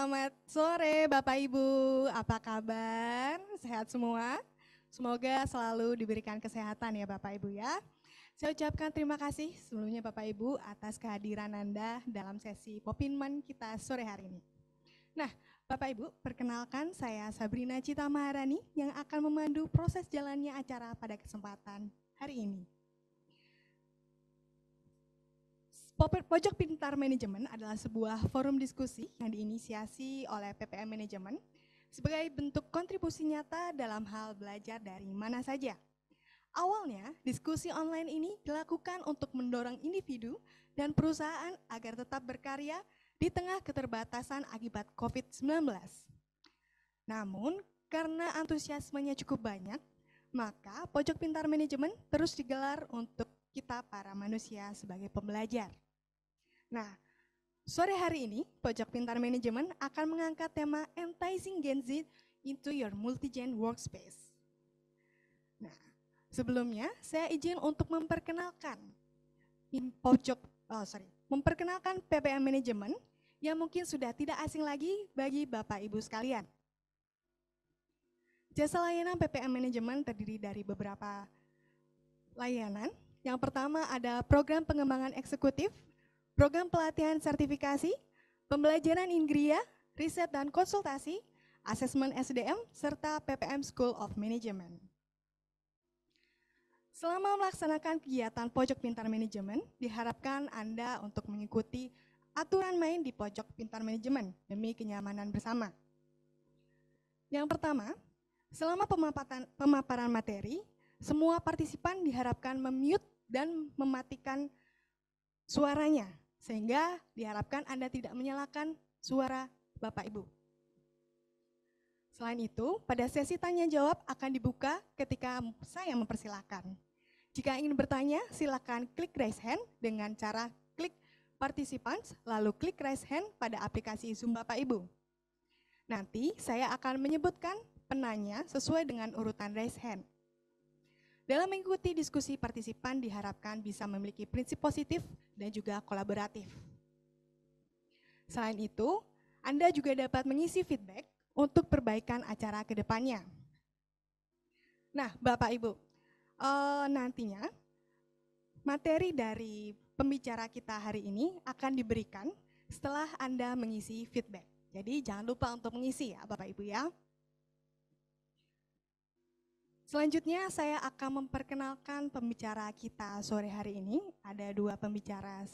Selamat sore Bapak Ibu, apa kabar? Sehat semua? Semoga selalu diberikan kesehatan ya Bapak Ibu ya. Saya ucapkan terima kasih sebelumnya Bapak Ibu atas kehadiran Anda dalam sesi Popinman kita sore hari ini. Nah, Bapak Ibu, perkenalkan saya Sabrina Cita Maharani yang akan memandu proses jalannya acara pada kesempatan hari ini. Pojok Pintar Manajemen adalah sebuah forum diskusi yang diinisiasi oleh PPM Manajemen sebagai bentuk kontribusi nyata dalam hal belajar dari mana saja. Awalnya, diskusi online ini dilakukan untuk mendorong individu dan perusahaan agar tetap berkarya di tengah keterbatasan akibat COVID-19. Namun, karena antusiasmenya cukup banyak, maka Pojok Pintar Manajemen terus digelar untuk kita para manusia sebagai pembelajar. Nah, sore hari ini Pojok Pintar Manajemen akan mengangkat tema Enticing Gen Z into your multi-gen workspace. Nah, sebelumnya saya izin untuk memperkenalkan PPM Manajemen yang mungkin sudah tidak asing lagi bagi Bapak Ibu sekalian. Jasa layanan PPM Manajemen terdiri dari beberapa layanan. Yang pertama ada program pengembangan eksekutif, program pelatihan sertifikasi, pembelajaran Inggria, riset dan konsultasi, asesmen SDM, serta PPM School of Management. Selama melaksanakan kegiatan Pojok Pintar Manajemen, diharapkan Anda untuk mengikuti aturan main di Pojok Pintar Manajemen demi kenyamanan bersama. Yang pertama, selama pemaparan materi, semua partisipan diharapkan memute dan mematikan suaranya, sehingga diharapkan Anda tidak menyalakan suara Bapak Ibu. Selain itu, pada sesi tanya jawab akan dibuka ketika saya mempersilahkan. Jika ingin bertanya, silakan klik raise hand dengan cara klik participants, lalu klik raise hand pada aplikasi Zoom Bapak Ibu. Nanti saya akan menyebutkan penanya sesuai dengan urutan raise hand. Dalam mengikuti diskusi, partisipan diharapkan bisa memiliki prinsip positif dan juga kolaboratif. Selain itu, Anda juga dapat mengisi feedback untuk perbaikan acara ke depannya. Nah, Bapak Ibu, nantinya materi dari pembicara kita hari ini akan diberikan setelah Anda mengisi feedback. Jadi jangan lupa untuk mengisi ya Bapak Ibu ya. Selanjutnya saya akan memperkenalkan pembicara kita sore hari ini. Ada dua pembicara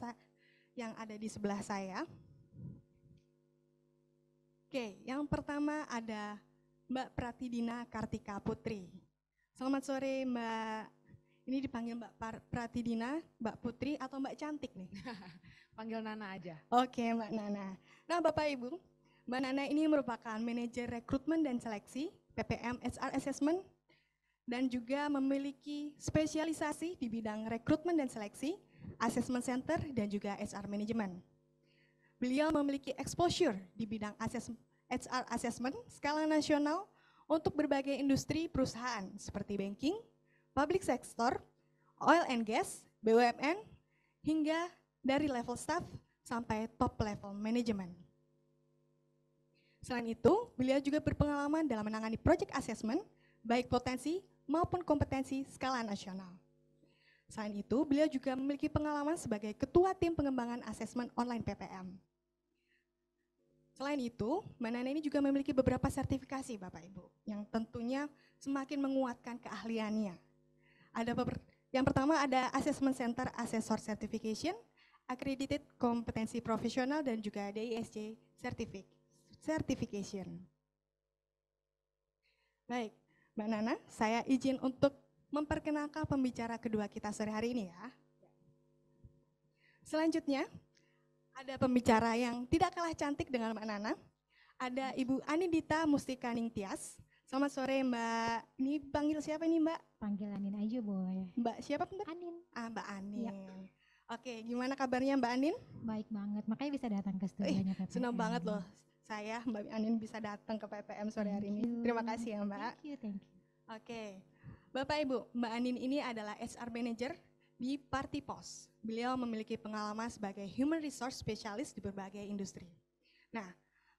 yang ada di sebelah saya. Oke, yang pertama ada Mbak Pratidina Kartika Putri. Selamat sore Mbak, ini dipanggil Mbak Pratidina, Mbak Putri atau Mbak Cantik nih? Panggil Nana aja. Oke Mbak Nana. Nah Bapak Ibu, Mbak Nana ini merupakan manajer rekrutmen dan seleksi PPM HR Assessment dan juga memiliki spesialisasi di bidang rekrutmen dan seleksi, assessment center, dan juga HR management. Beliau memiliki exposure di bidang HR assessment skala nasional untuk berbagai industri perusahaan seperti banking, public sector, oil and gas, BUMN, hingga dari level staff sampai top level management. Selain itu, beliau juga berpengalaman dalam menangani project assessment, baik potensi maupun kompetensi skala nasional. Selain itu, beliau juga memiliki pengalaman sebagai Ketua Tim Pengembangan Asesmen Online PPM. Selain itu, Mbak Nana ini juga memiliki beberapa sertifikasi Bapak Ibu, yang tentunya semakin menguatkan keahliannya. Yang pertama ada Assessment Center Assessor Certification, Accredited Kompetensi Profesional, dan juga DISC Certification. Baik, Mbak Nana, saya izin untuk memperkenalkan pembicara kedua kita sore hari ini ya. Selanjutnya, ada pembicara yang tidak kalah cantik dengan Mbak Nana. Ada Ibu Anindita Mustika Ningtyas. Selamat sore Mbak. Ini panggil siapa nih Mbak? Panggil Anin aja boleh. Mbak siapa Mbak? Anin. Mbak Anin. Ya. Oke, gimana kabarnya Mbak Anin? Baik banget, makanya bisa datang ke studionya PPM. Senang banget loh saya Mbak Anin bisa datang ke PPM sore hari ini. Terima kasih ya Mbak. Thank you. Oke, Bapak Ibu, Mbak Anin ini adalah HR Manager di Partipos. Beliau memiliki pengalaman sebagai Human Resource Specialist di berbagai industri. Nah,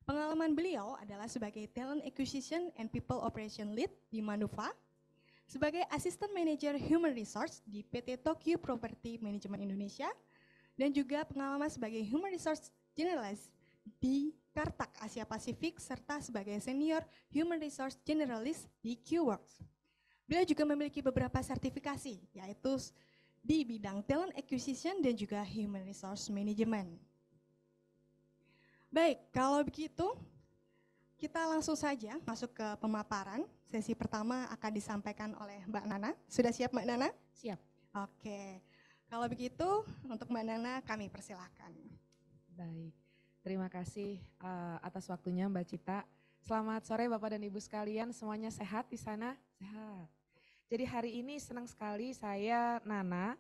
Pengalaman beliau adalah sebagai Talent Acquisition and People Operation Lead di Manufa, sebagai Assistant Manager Human Resource di PT Tokyo Property Management Indonesia, dan juga pengalaman sebagai Human Resource Generalist di Kartak Asia Pasifik, serta sebagai Senior Human Resource Generalist di QWorks. Beliau juga memiliki beberapa sertifikasi, yaitu di bidang Talent Acquisition dan juga Human Resource Management. Baik, kalau begitu kita langsung saja masuk ke pemaparan. Sesi pertama akan disampaikan oleh Mbak Nana. Sudah siap Mbak Nana? Siap. Oke, kalau begitu untuk Mbak Nana kami persilahkan. Baik, terima kasih atas waktunya Mbak Cita. Selamat sore Bapak dan Ibu sekalian, semuanya sehat di sana? Sehat. Jadi hari ini senang sekali saya Nana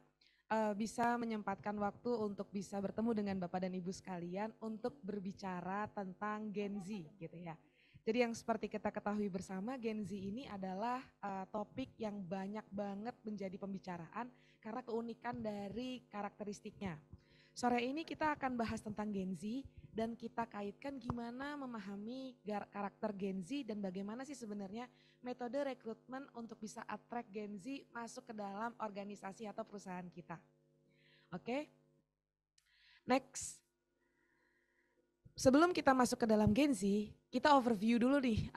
bisa menyempatkan waktu untuk bisa bertemu dengan Bapak dan Ibu sekalian untuk berbicara tentang Gen Z gitu ya. Jadi yang seperti kita ketahui bersama, Gen Z ini adalah topik yang banyak banget menjadi pembicaraan karena keunikan dari karakteristiknya. Sore ini kita akan bahas tentang Gen Z dan kita kaitkan gimana memahami karakter Gen Z dan bagaimana sih sebenarnya metode rekrutmen untuk bisa attract Gen Z masuk ke dalam organisasi atau perusahaan kita. Oke, next. Sebelum kita masuk ke dalam Gen Z, kita overview dulu nih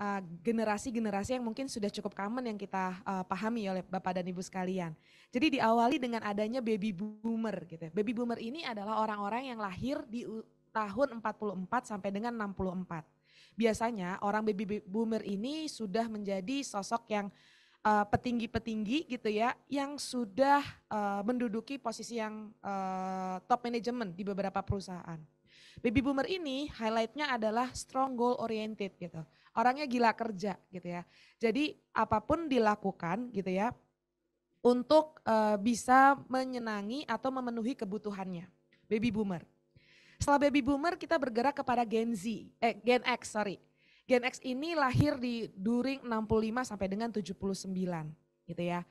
generasi-generasi yang mungkin sudah cukup common yang kita pahami oleh Bapak dan Ibu sekalian. Jadi diawali dengan adanya baby boomer gitu. Baby boomer ini adalah orang-orang yang lahir di tahun 44 sampai dengan 64. Biasanya orang baby boomer ini sudah menjadi sosok yang petinggi-petinggi gitu ya, yang sudah menduduki posisi yang top management di beberapa perusahaan. Baby boomer ini highlightnya adalah strong goal oriented gitu. Orangnya gila kerja gitu ya. Jadi apapun dilakukan gitu ya untuk bisa menyenangi atau memenuhi kebutuhannya. Baby boomer. Setelah baby boomer kita bergerak kepada Gen X. Gen X ini lahir di during 65 sampai dengan 79 gitu ya.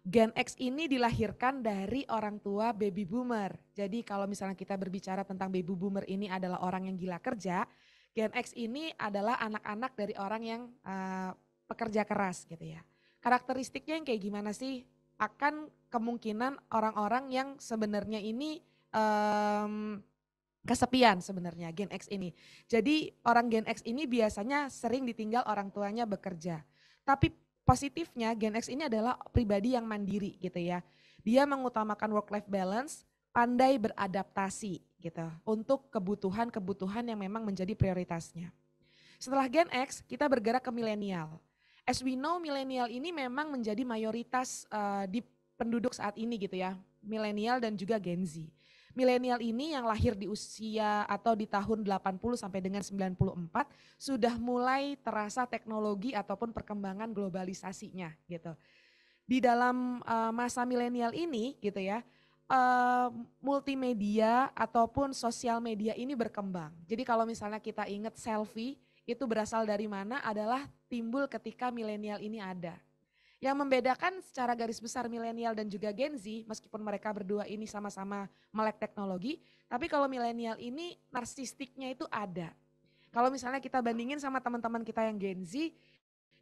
Gen X ini dilahirkan dari orang tua baby boomer. Jadi kalau misalnya kita berbicara tentang baby boomer ini adalah orang yang gila kerja, Gen X ini adalah anak-anak dari orang yang pekerja keras gitu ya. Karakteristiknya yang kayak gimana sih? Akan kemungkinan orang-orang yang sebenarnya ini kesepian sebenarnya Gen X ini. Jadi orang Gen X ini biasanya sering ditinggal orang tuanya bekerja. Tapi positifnya Gen X ini adalah pribadi yang mandiri gitu ya. Dia mengutamakan work-life balance, pandai beradaptasi gitu untuk kebutuhan-kebutuhan yang memang menjadi prioritasnya. Setelah Gen X kita bergerak ke milenial. As we know milenial ini memang menjadi mayoritas di penduduk saat ini gitu ya. Milenial dan juga Gen Z. Milenial ini yang lahir di usia atau di tahun 80 sampai dengan 94 sudah mulai terasa teknologi ataupun perkembangan globalisasinya gitu. Di dalam masa milenial ini gitu ya, multimedia ataupun sosial media ini berkembang. Jadi kalau misalnya kita ingat selfie itu berasal dari mana adalah timbul ketika milenial ini ada. Yang membedakan secara garis besar milenial dan juga Gen Z, meskipun mereka berdua ini sama-sama melek teknologi, tapi kalau milenial ini narsistiknya itu ada. Kalau misalnya kita bandingin sama teman-teman kita yang Gen Z,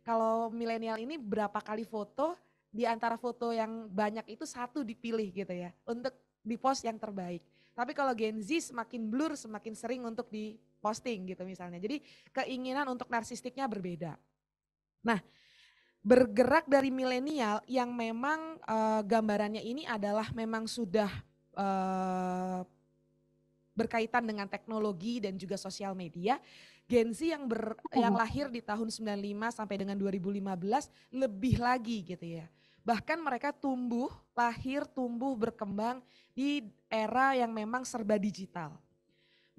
kalau milenial ini berapa kali foto, di antara foto yang banyak itu satu dipilih gitu ya, untuk di post yang terbaik. Tapi kalau Gen Z semakin blur, semakin sering untuk di posting gitu misalnya. Jadi keinginan untuk narsistiknya berbeda. Nah, bergerak dari milenial yang memang gambarannya ini adalah memang sudah berkaitan dengan teknologi dan juga sosial media. Gen Z yang lahir di tahun 95 sampai dengan 2015 lebih lagi gitu ya. Bahkan mereka lahir tumbuh berkembang di era yang memang serba digital.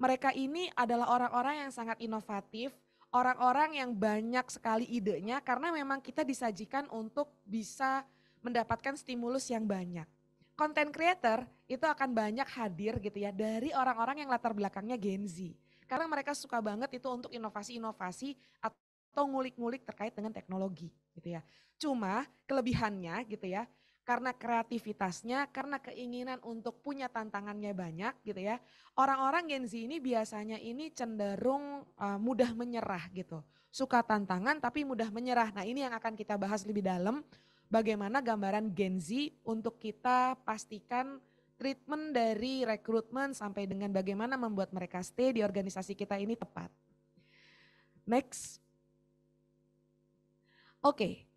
Mereka ini adalah orang-orang yang sangat inovatif, orang-orang yang banyak sekali idenya karena memang kita disajikan untuk bisa mendapatkan stimulus yang banyak. Content creator itu akan banyak hadir gitu ya dari orang-orang yang latar belakangnya Gen Z. Karena mereka suka banget itu untuk inovasi-inovasi atau ngulik-ngulik terkait dengan teknologi gitu ya. Cuma kelebihannya gitu ya, karena kreativitasnya, karena keinginan untuk punya tantangannya banyak gitu ya. Orang-orang Gen Z ini biasanya ini cenderung mudah menyerah gitu. Suka tantangan tapi mudah menyerah. Nah ini yang akan kita bahas lebih dalam. Bagaimana gambaran Gen Z untuk kita pastikan treatment dari rekrutmen sampai dengan bagaimana membuat mereka stay di organisasi kita ini tepat. Next. Oke.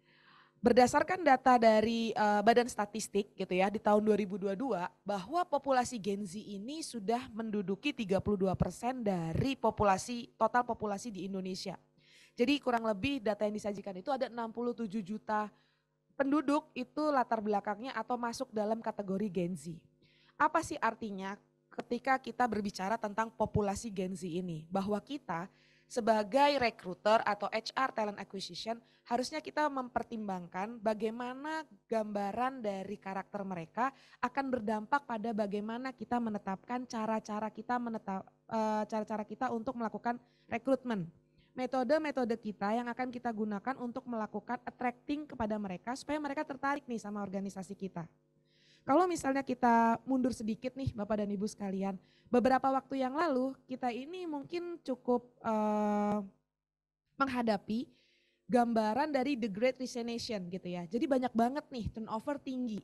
Berdasarkan data dari Badan Statistik gitu ya di tahun 2022 bahwa populasi Gen Z ini sudah menduduki 32% dari total populasi di Indonesia. Jadi kurang lebih data yang disajikan itu ada 67 juta penduduk itu latar belakangnya atau masuk dalam kategori Gen Z. Apa sih artinya ketika kita berbicara tentang populasi Gen Z ini? Bahwa kita sebagai recruiter atau HR talent acquisition harusnya kita mempertimbangkan bagaimana gambaran dari karakter mereka akan berdampak pada bagaimana kita menetapkan cara-cara kita untuk melakukan rekrutmen. Metode-metode kita yang akan kita gunakan untuk melakukan attracting kepada mereka supaya mereka tertarik nih sama organisasi kita. Kalau misalnya kita mundur sedikit nih Bapak dan Ibu sekalian, beberapa waktu yang lalu kita ini mungkin cukup menghadapi gambaran dari the great resignation gitu ya. Jadi banyak banget nih turnover tinggi.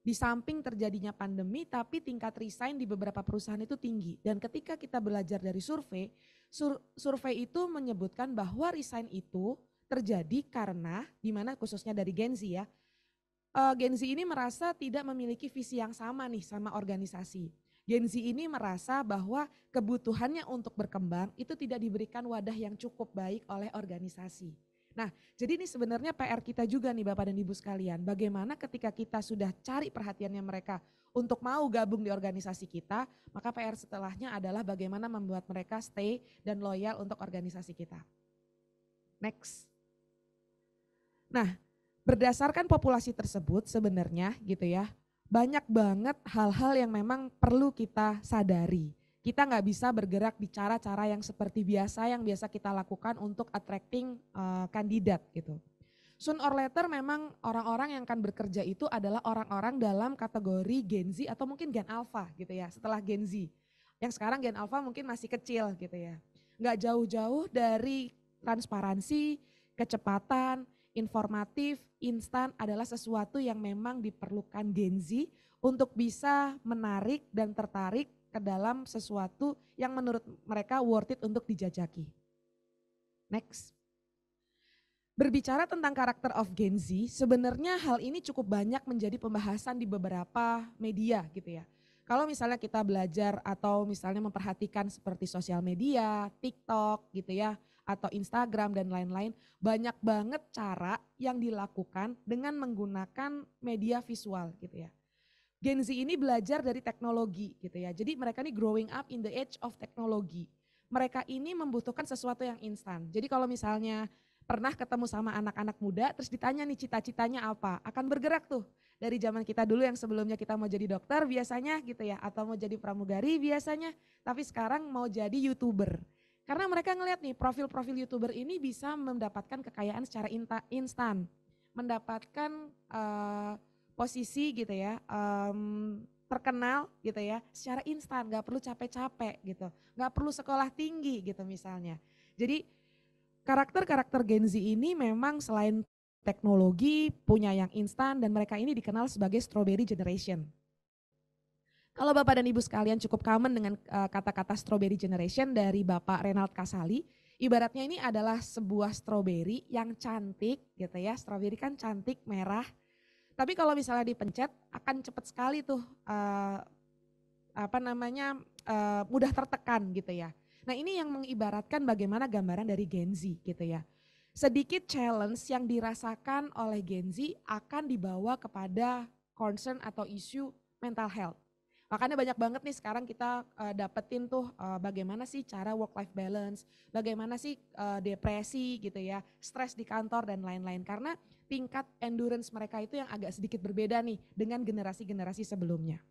Di samping terjadinya pandemi tapi tingkat resign di beberapa perusahaan itu tinggi. Dan ketika kita belajar dari survei, survei itu menyebutkan bahwa resign itu terjadi karena, dimana khususnya dari Gen Z ya, Gen Z ini merasa tidak memiliki visi yang sama nih sama organisasi. Gen Z ini merasa bahwa kebutuhannya untuk berkembang itu tidak diberikan wadah yang cukup baik oleh organisasi. Nah, jadi ini sebenarnya PR kita juga nih Bapak dan Ibu sekalian. Bagaimana ketika kita sudah cari perhatiannya mereka untuk mau gabung di organisasi kita, maka PR setelahnya adalah bagaimana membuat mereka stay dan loyal untuk organisasi kita. Next. Nah, berdasarkan populasi tersebut sebenarnya gitu ya, banyak banget hal-hal yang memang perlu kita sadari. Kita nggak bisa bergerak di cara-cara yang seperti biasa yang biasa kita lakukan untuk attracting kandidat gitu. Soon or later memang orang-orang yang akan bekerja itu adalah orang-orang dalam kategori Gen Z atau mungkin Gen Alpha gitu ya, setelah Gen Z. Yang sekarang Gen Alpha mungkin masih kecil gitu ya. Nggak jauh-jauh dari transparansi, kecepatan, informatif, instan adalah sesuatu yang memang diperlukan Gen Z untuk bisa menarik dan tertarik ke dalam sesuatu yang menurut mereka worth it untuk dijajaki. Next. Berbicara tentang karakter of Gen Z, sebenarnya hal ini cukup banyak menjadi pembahasan di beberapa media gitu ya. Kalau misalnya kita belajar atau misalnya memperhatikan seperti sosial media, TikTok gitu ya, atau Instagram dan lain-lain, banyak banget cara yang dilakukan dengan menggunakan media visual gitu ya. Gen Z ini belajar dari teknologi gitu ya, jadi mereka ini growing up in the age of technology. Mereka ini membutuhkan sesuatu yang instan, jadi kalau misalnya pernah ketemu sama anak-anak muda terus ditanya nih cita-citanya apa, akan bergerak tuh. Dari zaman kita dulu yang sebelumnya kita mau jadi dokter biasanya gitu ya, atau mau jadi pramugari biasanya, tapi sekarang mau jadi YouTuber. Karena mereka ngelihat nih profil-profil YouTuber ini bisa mendapatkan kekayaan secara instan, mendapatkan posisi gitu ya, terkenal gitu ya secara instan, gak perlu capek-capek gitu, gak perlu sekolah tinggi gitu misalnya. Jadi karakter-karakter Gen Z ini memang selain teknologi punya yang instan dan mereka ini dikenal sebagai strawberry generation. Kalau Bapak dan Ibu sekalian cukup common dengan kata-kata strawberry generation dari Bapak Renald Kasali, ibaratnya ini adalah sebuah strawberry yang cantik gitu ya, strawberry kan cantik, merah. Tapi kalau misalnya dipencet akan cepat sekali tuh mudah tertekan gitu ya. Nah ini yang mengibaratkan bagaimana gambaran dari Gen Z gitu ya. Sedikit challenge yang dirasakan oleh Gen Z akan dibawa kepada concern atau isu mental health. Makanya banyak banget nih sekarang kita dapetin tuh bagaimana sih cara work life balance, bagaimana sih depresi gitu ya, stres di kantor dan lain-lain. Karena tingkat endurance mereka itu yang agak sedikit berbeda nih dengan generasi-generasi sebelumnya.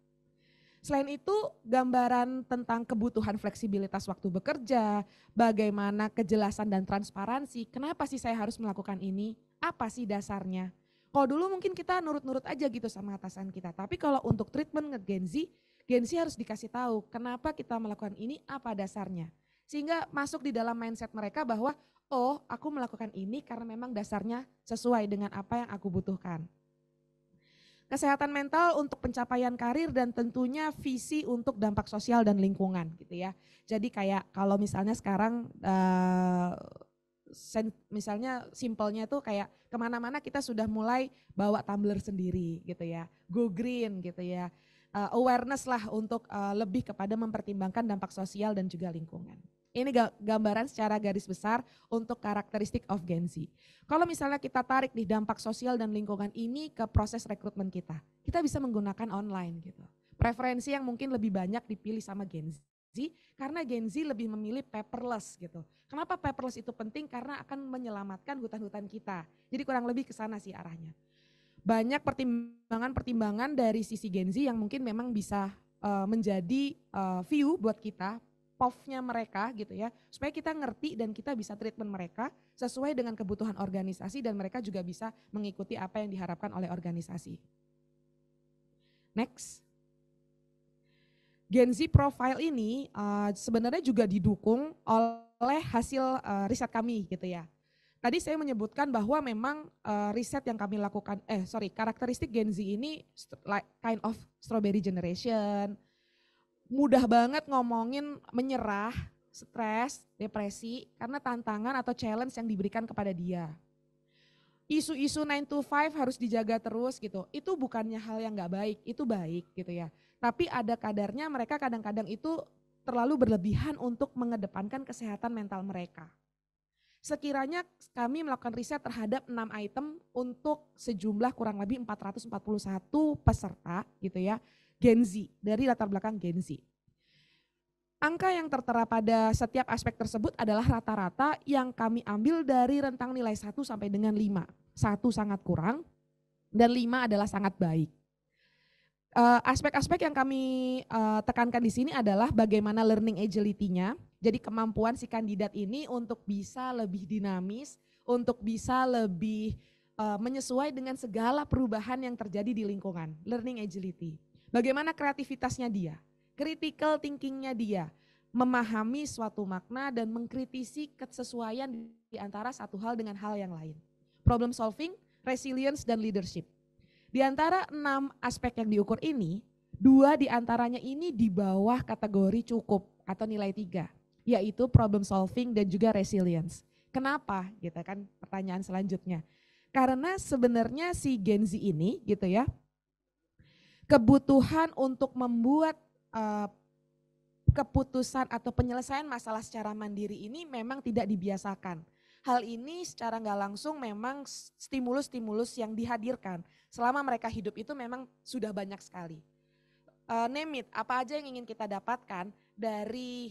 Selain itu gambaran tentang kebutuhan fleksibilitas waktu bekerja, bagaimana kejelasan dan transparansi, kenapa sih saya harus melakukan ini, apa sih dasarnya. Kalau dulu mungkin kita nurut-nurut aja gitu sama atasan kita, tapi kalau untuk treatment Gen Z harus dikasih tahu kenapa kita melakukan ini, apa dasarnya. Sehingga masuk di dalam mindset mereka bahwa, oh aku melakukan ini karena memang dasarnya sesuai dengan apa yang aku butuhkan. Kesehatan mental untuk pencapaian karir dan tentunya visi untuk dampak sosial dan lingkungan gitu ya. Jadi kayak kalau misalnya sekarang misalnya simpelnya tuh kayak kemana-mana kita sudah mulai bawa tumbler sendiri gitu ya. Go green gitu ya. Awareness lah untuk lebih kepada mempertimbangkan dampak sosial dan juga lingkungan. Ini gambaran secara garis besar untuk karakteristik of Gen Z. Kalau misalnya kita tarik di dampak sosial dan lingkungan ini ke proses rekrutmen kita bisa menggunakan online gitu. Preferensi yang mungkin lebih banyak dipilih sama Gen Z karena Gen Z lebih memilih paperless gitu. Kenapa paperless itu penting? Karena akan menyelamatkan hutan-hutan kita. Jadi kurang lebih ke sana sih arahnya. Banyak pertimbangan-pertimbangan dari sisi Gen Z yang mungkin memang bisa menjadi view buat kita, POV-nya mereka gitu ya, supaya kita ngerti dan kita bisa treatment mereka sesuai dengan kebutuhan organisasi dan mereka juga bisa mengikuti apa yang diharapkan oleh organisasi. Next. Gen Z profile ini sebenarnya juga didukung oleh hasil riset kami gitu ya. Tadi saya menyebutkan bahwa memang riset yang kami lakukan, karakteristik Gen Z ini kind of strawberry generation, mudah banget ngomongin menyerah, stres, depresi karena tantangan atau challenge yang diberikan kepada dia. Isu-isu 9 to 5 harus dijaga terus gitu, itu bukannya hal yang gak baik, itu baik gitu ya. Tapi ada kadarnya mereka kadang-kadang itu terlalu berlebihan untuk mengedepankan kesehatan mental mereka. Sekiranya kami melakukan riset terhadap 6 item untuk sejumlah kurang lebih 441 peserta gitu ya, Gen Z, dari latar belakang Gen Z. Angka yang tertera pada setiap aspek tersebut adalah rata-rata yang kami ambil dari rentang nilai 1 sampai dengan 5. 1 sangat kurang dan 5 adalah sangat baik. Aspek-aspek yang kami tekankan di sini adalah bagaimana learning agility-nya. Jadi kemampuan si kandidat ini untuk bisa lebih dinamis, untuk bisa lebih menyesuai dengan segala perubahan yang terjadi di lingkungan. Learning agility. Bagaimana kreativitasnya dia, critical thinking-nya dia, memahami suatu makna dan mengkritisi kesesuaian di antara satu hal dengan hal yang lain. Problem solving, resilience, dan leadership. Di antara 6 aspek yang diukur ini, 2 di antaranya ini di bawah kategori cukup atau nilai 3, yaitu problem solving dan juga resilience. Kenapa? Gitu kan pertanyaan selanjutnya. Karena sebenarnya si Gen Z ini gitu ya, kebutuhan untuk membuat keputusan atau penyelesaian masalah secara mandiri ini memang tidak dibiasakan. Hal ini secara nggak langsung memang stimulus-stimulus yang dihadirkan selama mereka hidup itu memang sudah banyak sekali. Name it, apa aja yang ingin kita dapatkan dari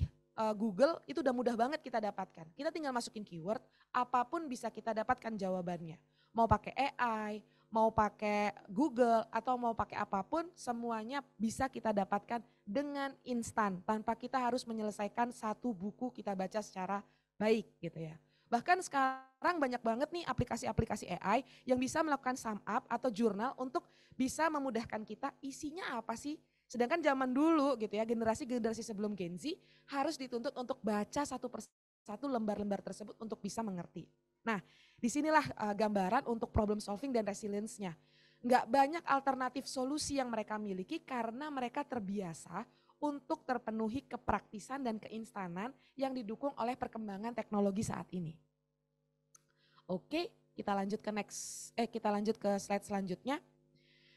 Google itu udah mudah banget kita dapatkan. Kita tinggal masukin keyword, apapun bisa kita dapatkan jawabannya. Mau pakai AI, mau pakai Google atau mau pakai apapun, semuanya bisa kita dapatkan dengan instan tanpa kita harus menyelesaikan satu buku kita baca secara baik gitu ya. Bahkan sekarang banyak banget nih aplikasi-aplikasi AI yang bisa melakukan sum up atau jurnal untuk bisa memudahkan kita isinya apa sih. Sedangkan zaman dulu gitu ya, generasi-generasi sebelum Gen Z harus dituntut untuk baca satu persatu lembar-lembar tersebut untuk bisa mengerti. Nah, disinilah gambaran untuk problem solving dan resilience-nya. Nggak banyak alternatif solusi yang mereka miliki karena mereka terbiasa untuk terpenuhi kepraktisan dan keinstanan yang didukung oleh perkembangan teknologi saat ini. Oke, kita lanjut ke slide selanjutnya.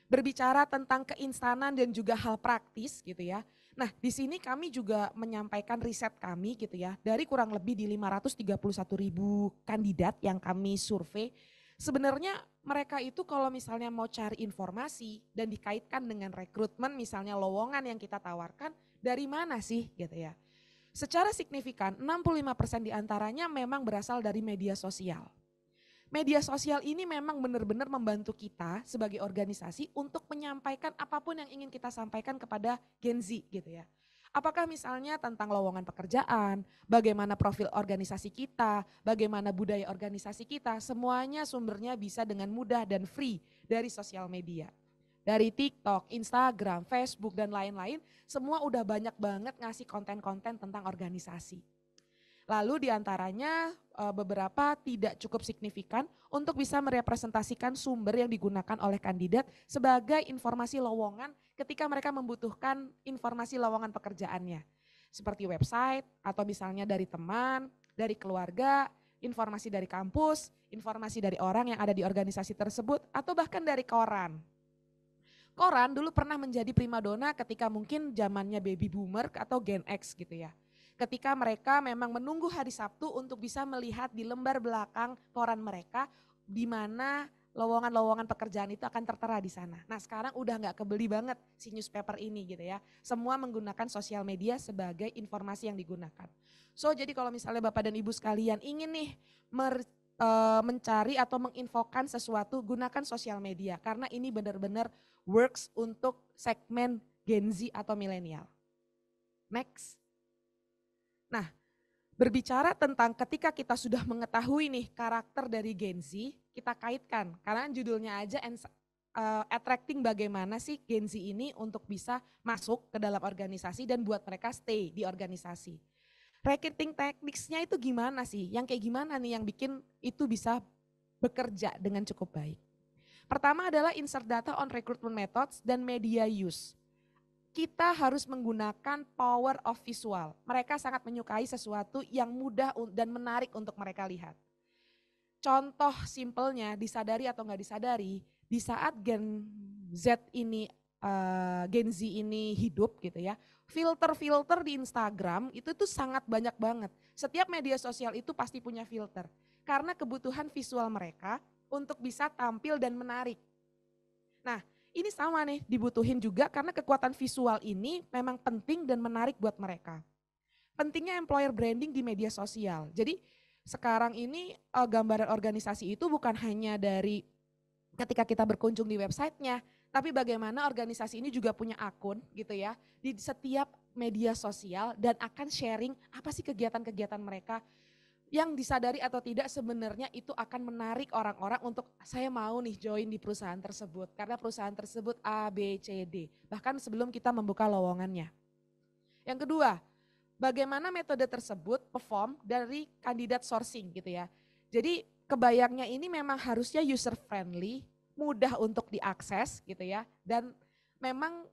Berbicara tentang keinstanan dan juga hal praktis gitu ya. Nah, di sini kami juga menyampaikan riset kami gitu ya, dari kurang lebih di 531.000 kandidat yang kami survei. Sebenarnya mereka itu kalau misalnya mau cari informasi dan dikaitkan dengan rekrutmen, misalnya lowongan yang kita tawarkan, dari mana sih gitu ya. Secara signifikan 65% diantaranya memang berasal dari media sosial. Media sosial ini memang benar-benar membantu kita sebagai organisasi untuk menyampaikan apapun yang ingin kita sampaikan kepada Gen Z gitu ya. Apakah misalnya tentang lowongan pekerjaan, bagaimana profil organisasi kita, bagaimana budaya organisasi kita, semuanya sumbernya bisa dengan mudah dan free dari sosial media. Dari TikTok, Instagram, Facebook, dan lain-lain, semua udah banyak banget ngasih konten-konten tentang organisasi. Lalu diantaranya beberapa tidak cukup signifikan untuk bisa merepresentasikan sumber yang digunakan oleh kandidat sebagai informasi lowongan ketika mereka membutuhkan informasi lowongan pekerjaannya. Seperti website atau misalnya dari teman, dari keluarga, informasi dari kampus, informasi dari orang yang ada di organisasi tersebut, atau bahkan dari koran. Koran dulu pernah menjadi primadona ketika mungkin zamannya baby boomer atau Gen X gitu ya. Ketika mereka memang menunggu hari Sabtu untuk bisa melihat di lembar belakang koran mereka di mana lowongan-lowongan pekerjaan itu akan tertera di sana. Nah sekarang udah nggak kebeli banget si newspaper ini gitu ya. Semua menggunakan sosial media sebagai informasi yang digunakan. So jadi kalau misalnya Bapak dan Ibu sekalian ingin nih mencari atau menginfokan sesuatu, gunakan sosial media. Karena ini benar-benar works untuk segmen Gen Z atau milenial. Next. Nah, berbicara tentang ketika kita sudah mengetahui nih karakter dari Gen Z, kita kaitkan karena judulnya aja attracting bagaimana sih Gen Z ini untuk bisa masuk ke dalam organisasi dan buat mereka stay di organisasi. Recruiting tekniknya itu gimana sih? Yang kayak gimana nih yang bikin itu bisa bekerja dengan cukup baik? Pertama adalah insert data on recruitment methods dan media use. Kita harus menggunakan power of visual. Mereka sangat menyukai sesuatu yang mudah dan menarik untuk mereka lihat. Contoh simpelnya, disadari atau nggak disadari, di saat Gen Z ini, Gen Z ini hidup gitu ya, filter-filter di Instagram itu tuh sangat banyak banget. Setiap media sosial itu pasti punya filter. Karena kebutuhan visual mereka untuk bisa tampil dan menarik. Nah, ini sama nih dibutuhin juga karena kekuatan visual ini memang penting dan menarik buat mereka. Pentingnya employer branding di media sosial. Jadi sekarang ini gambaran organisasi itu bukan hanya dari ketika kita berkunjung di websitenya, tapi bagaimana organisasi ini juga punya akun gitu ya di setiap media sosial dan akan sharing apa sih kegiatan-kegiatan mereka. Yang disadari atau tidak sebenarnya itu akan menarik orang-orang untuk saya mau nih join di perusahaan tersebut. Karena perusahaan tersebut A, B, C, D. Bahkan sebelum kita membuka lowongannya. Yang kedua, bagaimana metode tersebut perform dari kandidat sourcing gitu ya. Jadi kebayangnya ini memang harusnya user friendly, mudah untuk diakses gitu ya. Dan memang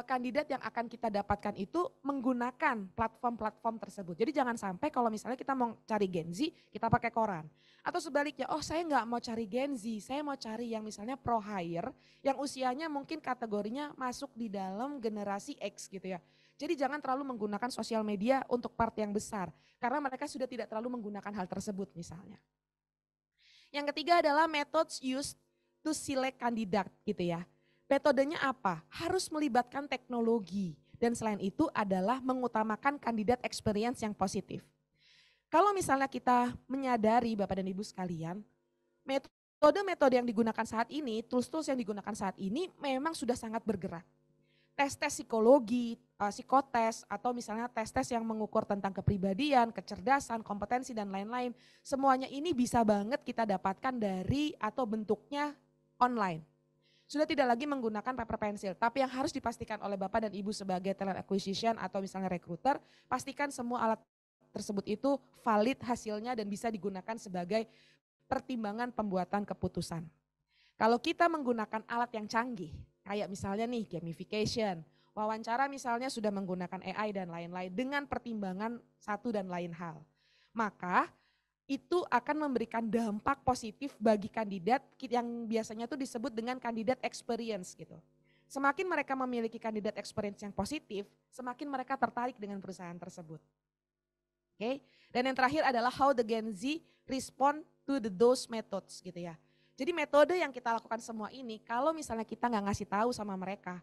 kandidat yang akan kita dapatkan itu menggunakan platform-platform tersebut. Jadi jangan sampai kalau misalnya kita mau cari Gen Z, kita pakai koran. Atau sebaliknya, oh saya nggak mau cari Gen Z, saya mau cari yang misalnya pro hire, yang usianya mungkin kategorinya masuk di dalam generasi X gitu ya. Jadi jangan terlalu menggunakan sosial media untuk part yang besar, karena mereka sudah tidak terlalu menggunakan hal tersebut misalnya. Yang ketiga adalah methods used to select kandidat gitu ya. Metodenya apa? Harus melibatkan teknologi dan selain itu adalah mengutamakan kandidat experience yang positif. Kalau misalnya kita menyadari Bapak dan Ibu sekalian, metode-metode yang digunakan saat ini, tools-tools yang digunakan saat ini memang sudah sangat bergerak. Tes-tes psikologi, psikotes atau misalnya tes-tes yang mengukur tentang kepribadian, kecerdasan, kompetensi dan lain-lain. Semuanya ini bisa banget kita dapatkan dari atau bentuknya online. Sudah tidak lagi menggunakan paper pencil, tapi yang harus dipastikan oleh Bapak dan Ibu sebagai talent acquisition atau misalnya recruiter, pastikan semua alat tersebut itu valid hasilnya dan bisa digunakan sebagai pertimbangan pembuatan keputusan. Kalau kita menggunakan alat yang canggih, kayak misalnya nih gamification, wawancara misalnya sudah menggunakan AI dan lain-lain dengan pertimbangan satu dan lain hal, maka itu akan memberikan dampak positif bagi kandidat yang biasanya itu disebut dengan kandidat experience gitu. Semakin mereka memiliki kandidat experience yang positif, semakin mereka tertarik dengan perusahaan tersebut. Oke. Dan yang terakhir adalah how the Gen Z respond to those methods gitu ya. Jadi metode yang kita lakukan semua ini, kalau misalnya kita nggak ngasih tahu sama mereka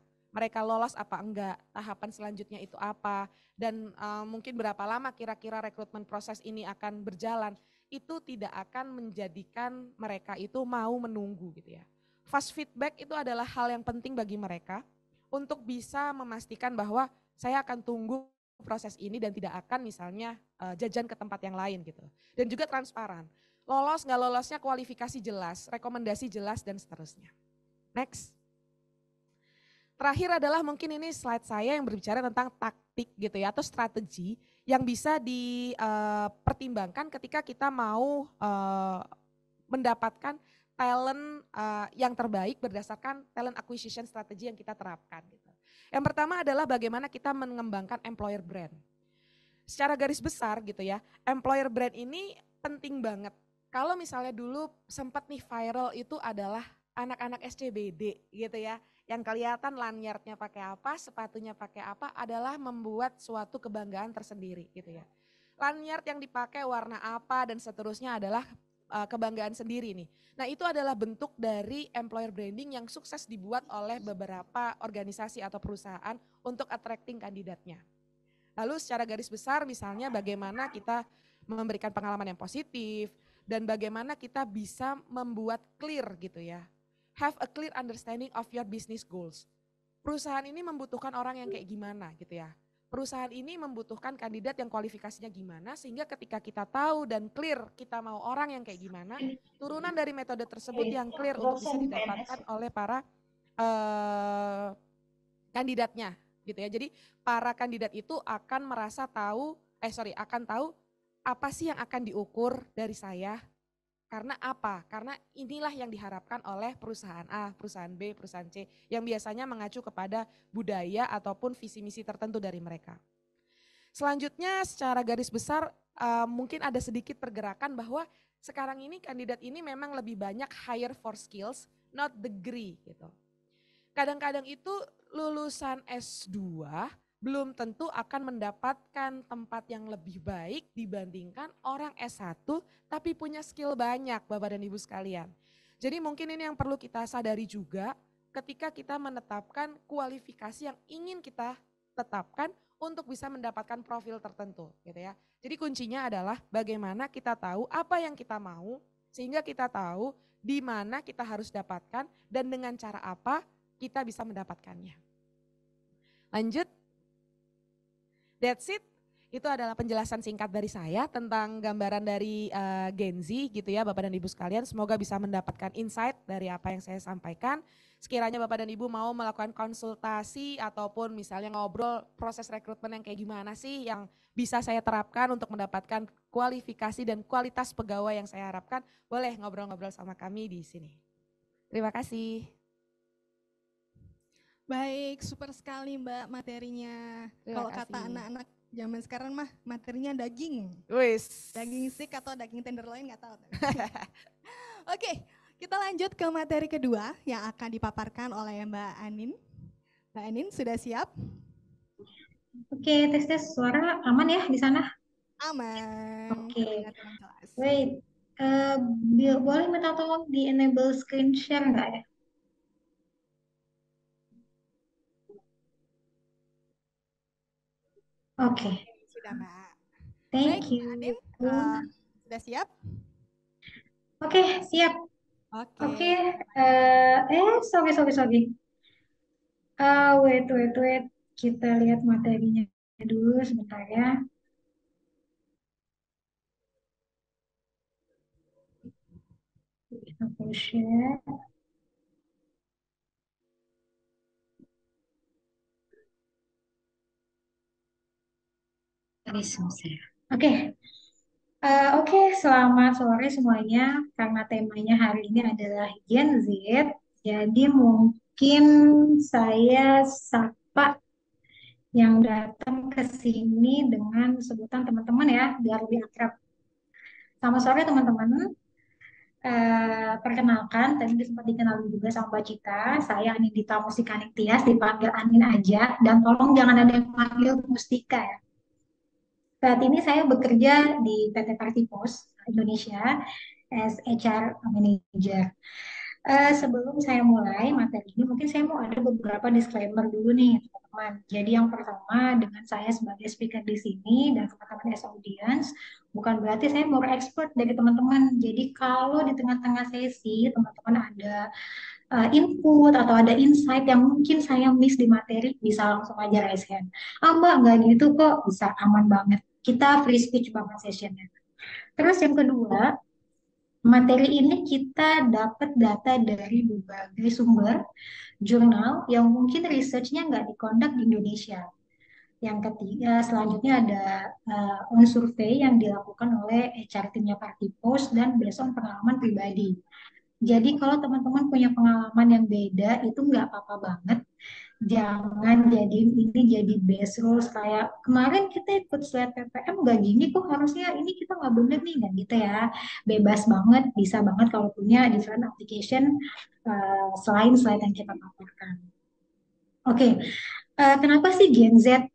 lolos apa enggak, tahapan selanjutnya itu apa, dan mungkin berapa lama kira-kira rekrutmen proses ini akan berjalan, itu tidak akan menjadikan mereka itu mau menunggu gitu ya. Fast feedback itu adalah hal yang penting bagi mereka untuk bisa memastikan bahwa saya akan tunggu proses ini dan tidak akan misalnya jajan ke tempat yang lain gitu. Dan juga transparan. Lolos nggak lolosnya kualifikasi jelas, rekomendasi jelas dan seterusnya. Next. Terakhir adalah mungkin ini slide saya yang berbicara tentang taktik gitu ya atau strategi yang bisa dipertimbangkan ketika kita mau mendapatkan talent yang terbaik berdasarkan talent acquisition strategi yang kita terapkan gitu. Yang pertama adalah bagaimana kita mengembangkan employer brand. Secara garis besar gitu ya, employer brand ini penting banget. Kalau misalnya dulu sempat nih viral itu adalah anak-anak SCBD gitu ya, yang kelihatan lanyardnya pakai apa, sepatunya pakai apa adalah membuat suatu kebanggaan tersendiri gitu ya. Lanyard yang dipakai warna apa dan seterusnya adalah kebanggaan sendiri nih. Nah itu adalah bentuk dari employer branding yang sukses dibuat oleh beberapa organisasi atau perusahaan untuk attracting kandidatnya. Lalu secara garis besar misalnya bagaimana kita memberikan pengalaman yang positif dan bagaimana kita bisa membuat clear gitu ya. Have a clear understanding of your business goals. Perusahaan ini membutuhkan orang yang kayak gimana gitu ya. Perusahaan ini membutuhkan kandidat yang kualifikasinya gimana sehingga ketika kita tahu dan clear kita mau orang yang kayak gimana, turunan dari metode tersebut yang clear untuk bisa didapatkan oleh para kandidatnya gitu ya. Jadi para kandidat itu akan merasa akan tahu apa sih yang akan diukur dari saya. Karena apa? Karena inilah yang diharapkan oleh perusahaan A, perusahaan B, perusahaan C yang biasanya mengacu kepada budaya ataupun visi misi tertentu dari mereka. Selanjutnya secara garis besar mungkin ada sedikit pergerakan bahwa sekarang ini kandidat ini memang lebih banyak hire for skills, not degree gitu. Kadang-kadang itu lulusan S2 belum tentu akan mendapatkan tempat yang lebih baik dibandingkan orang S1 tapi punya skill banyak Bapak dan Ibu sekalian. Jadi mungkin ini yang perlu kita sadari juga ketika kita menetapkan kualifikasi yang ingin kita tetapkan untuk bisa mendapatkan profil tertentu gitu ya. Jadi kuncinya adalah bagaimana kita tahu apa yang kita mau sehingga kita tahu di mana kita harus dapatkan dan dengan cara apa kita bisa mendapatkannya. Lanjut. That's it. Itu adalah penjelasan singkat dari saya tentang gambaran dari Gen Z gitu ya Bapak dan Ibu sekalian. Semoga bisa mendapatkan insight dari apa yang saya sampaikan. Sekiranya Bapak dan Ibu mau melakukan konsultasi ataupun misalnya ngobrol proses rekrutmen yang kayak gimana sih yang bisa saya terapkan untuk mendapatkan kualifikasi dan kualitas pegawai yang saya harapkan, boleh ngobrol-ngobrol sama kami di sini. Terima kasih. Baik, super sekali Mbak materinya. Kalau kata anak-anak zaman sekarang mah materinya daging. Wis. Daging steak atau daging tenderloin nggak tahu. Oke, kita lanjut ke materi kedua yang akan dipaparkan oleh Mbak Anin. Mbak Anin sudah siap? Oke, tes suara aman ya di sana? Aman. Oke. Jelas. Wait, boleh minta tolong di enable screen share nggak ya? Oke. Sudah Mbak. Thank Baik, you. Anin, sudah siap? Oke, siap. Oke. Sorry. Wait. Kita lihat materinya dulu sebentar ya. Aku share. Oke, selamat sore semuanya. Karena temanya hari ini adalah Gen Z, jadi mungkin saya sapa yang datang ke sini dengan sebutan teman-teman ya, biar lebih akrab. Selamat sore teman-teman. Perkenalkan, tadi sempat dikenalin juga sama Mbak Cita. Saya Anindita Mustika Tias, dipanggil Anin aja. Dan tolong jangan ada yang panggil Mustika ya. Saat ini saya bekerja di PT Partipos Indonesia as HR Manager. Sebelum saya mulai materi ini, mungkin saya mau ada beberapa disclaimer dulu nih, teman-teman. Jadi yang pertama, dengan saya sebagai speaker di sini dan teman-teman as audience, bukan berarti saya more expert dari teman-teman. Jadi kalau di tengah-tengah sesi, teman-teman ada input atau ada insight yang mungkin saya miss di materi, bisa langsung aja raise hand. Ah Mbak, nggak gitu kok, bisa aman banget. Kita free speech banget sessionnya. Terus yang kedua, materi ini kita dapat data dari berbagai sumber, jurnal yang mungkin research-nya nggak dikondak di Indonesia. Yang ketiga, selanjutnya ada on survey yang dilakukan oleh HR timnya Partipos dan based on pengalaman pribadi. Jadi kalau teman-teman punya pengalaman yang beda, itu nggak apa-apa banget. Jangan jadiin ini jadi base rules kayak kemarin kita ikut slide PPM nggak gini kok, harusnya ini kita nggak bener nih, nggak gitu ya. Bebas banget, bisa banget kalau punya different application selain slide yang kita paparkan. Oke, kenapa sih Gen Z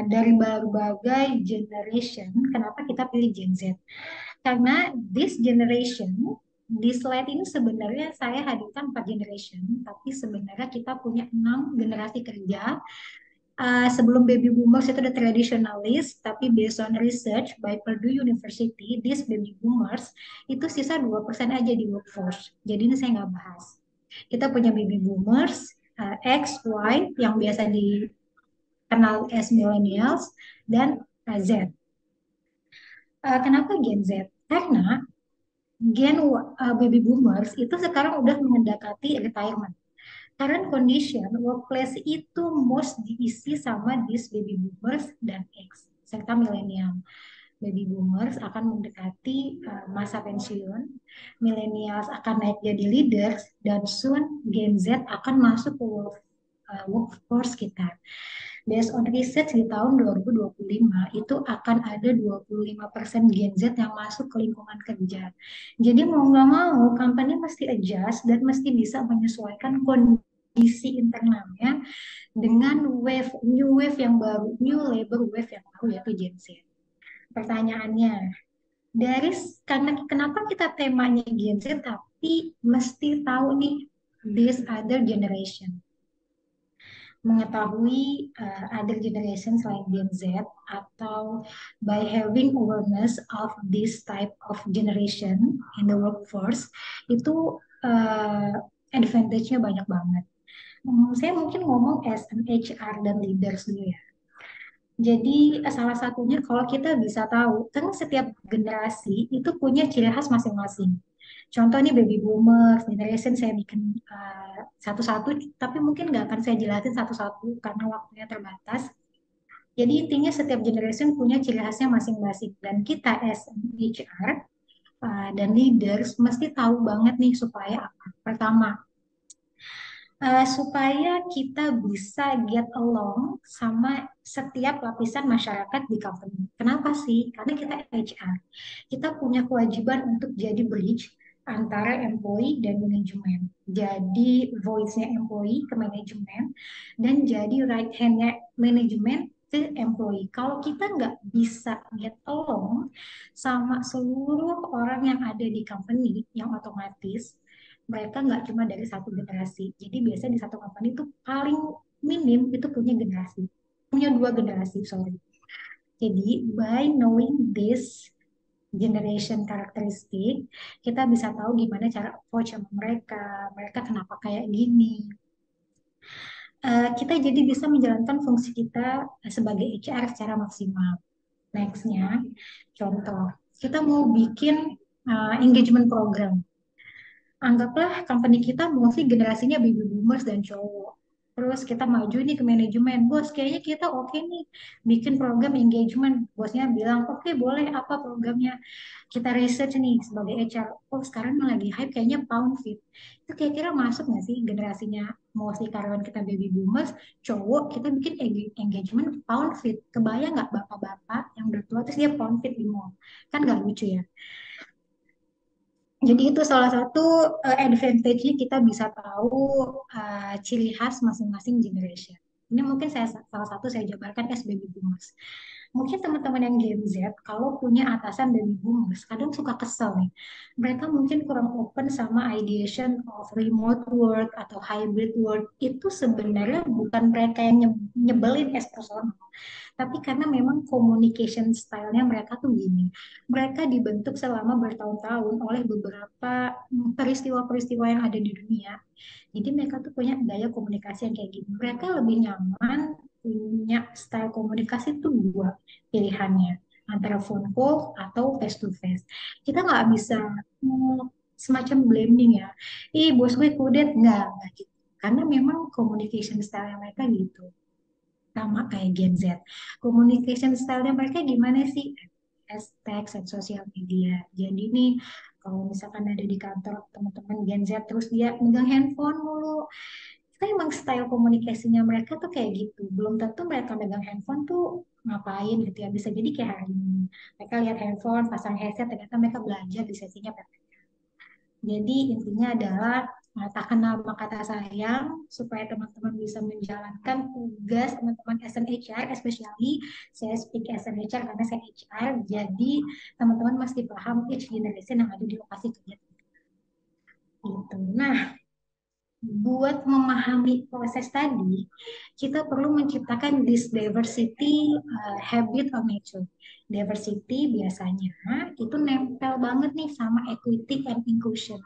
dari berbagai generation, kenapa kita pilih Gen Z? Karena this generation, di slide ini sebenarnya saya hadirkan 4 generation, tapi sebenarnya kita punya 6 generasi kerja. Sebelum baby boomers itu ada traditionalist, tapi based on research by Purdue University, these baby boomers itu sisa 2% aja di workforce. Jadi ini saya nggak bahas. Kita punya baby boomers, X, Y, yang biasa dikenal as millennials, dan Z. Kenapa Gen Z? Karena baby boomers itu sekarang udah mendekati retirement. Current condition workplace itu most diisi sama these baby boomers dan X serta milenial. Baby boomers akan mendekati masa pensiun, millennials akan naik jadi leaders, dan soon Gen Z akan masuk ke workforce kita. Based on research di tahun 2025 itu akan ada 25% Gen Z yang masuk ke lingkungan kerja. Jadi mau nggak mau company mesti adjust dan mesti bisa menyesuaikan kondisi internalnya dengan new wave yang baru, new labor wave yang baru, yaitu Gen Z. Pertanyaannya, dari karena kenapa kita temanya Gen Z tapi mesti tahu nih this other generation, mengetahui other generation selain Gen Z, atau by having awareness of this type of generation in the workforce, itu advantage-nya banyak banget. Saya mungkin ngomong as an HR dan leaders dulu ya. Jadi salah satunya kalau kita bisa tahu, kan setiap generasi itu punya ciri khas masing-masing. Contoh nih baby boomers, generation saya bikin satu-satu, tapi mungkin nggak akan saya jelasin satu-satu karena waktunya terbatas. Jadi intinya setiap generation punya ciri khasnya masing-masing, dan kita as HR dan leaders mesti tahu banget nih supaya apa? Pertama, supaya kita bisa get along sama setiap lapisan masyarakat di company. Kenapa sih? Karena kita HR. Kita punya kewajiban untuk jadi bridge antara employee dan manajemen. Jadi voice-nya employee ke manajemen dan jadi right hand-nya manajemen ke employee. Kalau kita nggak bisa get along sama seluruh orang yang ada di company, yang otomatis mereka nggak cuma dari satu generasi. Jadi biasanya di satu company itu paling minim itu punya dua generasi, sorry. Jadi by knowing this generation karakteristik, kita bisa tahu gimana cara approach sama mereka, mereka kenapa kayak gini. Kita jadi bisa menjalankan fungsi kita sebagai HR secara maksimal. Nextnya, contoh, kita mau bikin engagement program. Anggaplah company kita mostly generasinya baby boomers dan cowok. Terus kita maju nih ke manajemen, bos kayaknya kita oke nih bikin program engagement. Bosnya bilang, oke boleh, apa programnya? Kita research nih sebagai HR, oh sekarang yang lagi hype kayaknya pound fit. Itu kira-kira masuk nggak sih generasinya mostly karyawan kita baby boomers, cowok, kita bikin engagement pound fit. Kebayang nggak bapak-bapak yang udah tua terus dia pound fit di mall? Kan nggak lucu ya. Jadi itu salah satu advantage-nya kita bisa tahu ciri khas masing-masing generation. Ini mungkin salah satu saya jabarkan as baby boomers. Mungkin teman-teman yang Gen Z, kalau punya atasan dan boomers, kadang suka kesel nih. Mereka mungkin kurang open sama ideation of remote work atau hybrid work. Itu sebenarnya bukan mereka yang nyebelin as personal, tapi karena memang communication style-nya mereka tuh gini. Mereka dibentuk selama bertahun-tahun oleh beberapa peristiwa-peristiwa yang ada di dunia. Jadi mereka tuh punya gaya komunikasi yang kayak gini. Mereka lebih nyaman punya style komunikasi tuh dua pilihannya, antara phone call atau face to face. Kita nggak bisa semacam blaming ya. Ih, bos gue kudet, nggak gitu. Karena memang communication style mereka gitu. Sama kayak Gen Z. Communication style-nya mereka gimana sih? Teks dan sosial media. Jadi nih, kalau misalkan ada di kantor teman-teman Gen Z, terus dia megang handphone mulu. Kita emang style komunikasinya mereka tuh kayak gitu. Belum tentu mereka megang handphone tuh ngapain gitu ya. Bisa jadi kayak hari ini. Mereka lihat handphone, pasang headset, ternyata mereka belajar di sesinya. Jadi intinya adalah tak kenal maka tak sayang supaya teman-teman bisa menjalankan tugas teman-teman as an HR, especially saya speak as an HR karena saya HR. Jadi teman-teman mesti paham each generation yang ada di lokasi kerja. Gitu. Nah, buat memahami proses tadi, kita perlu menciptakan this diversity habit of nature. Diversity biasanya itu nempel banget nih sama equity and inclusion.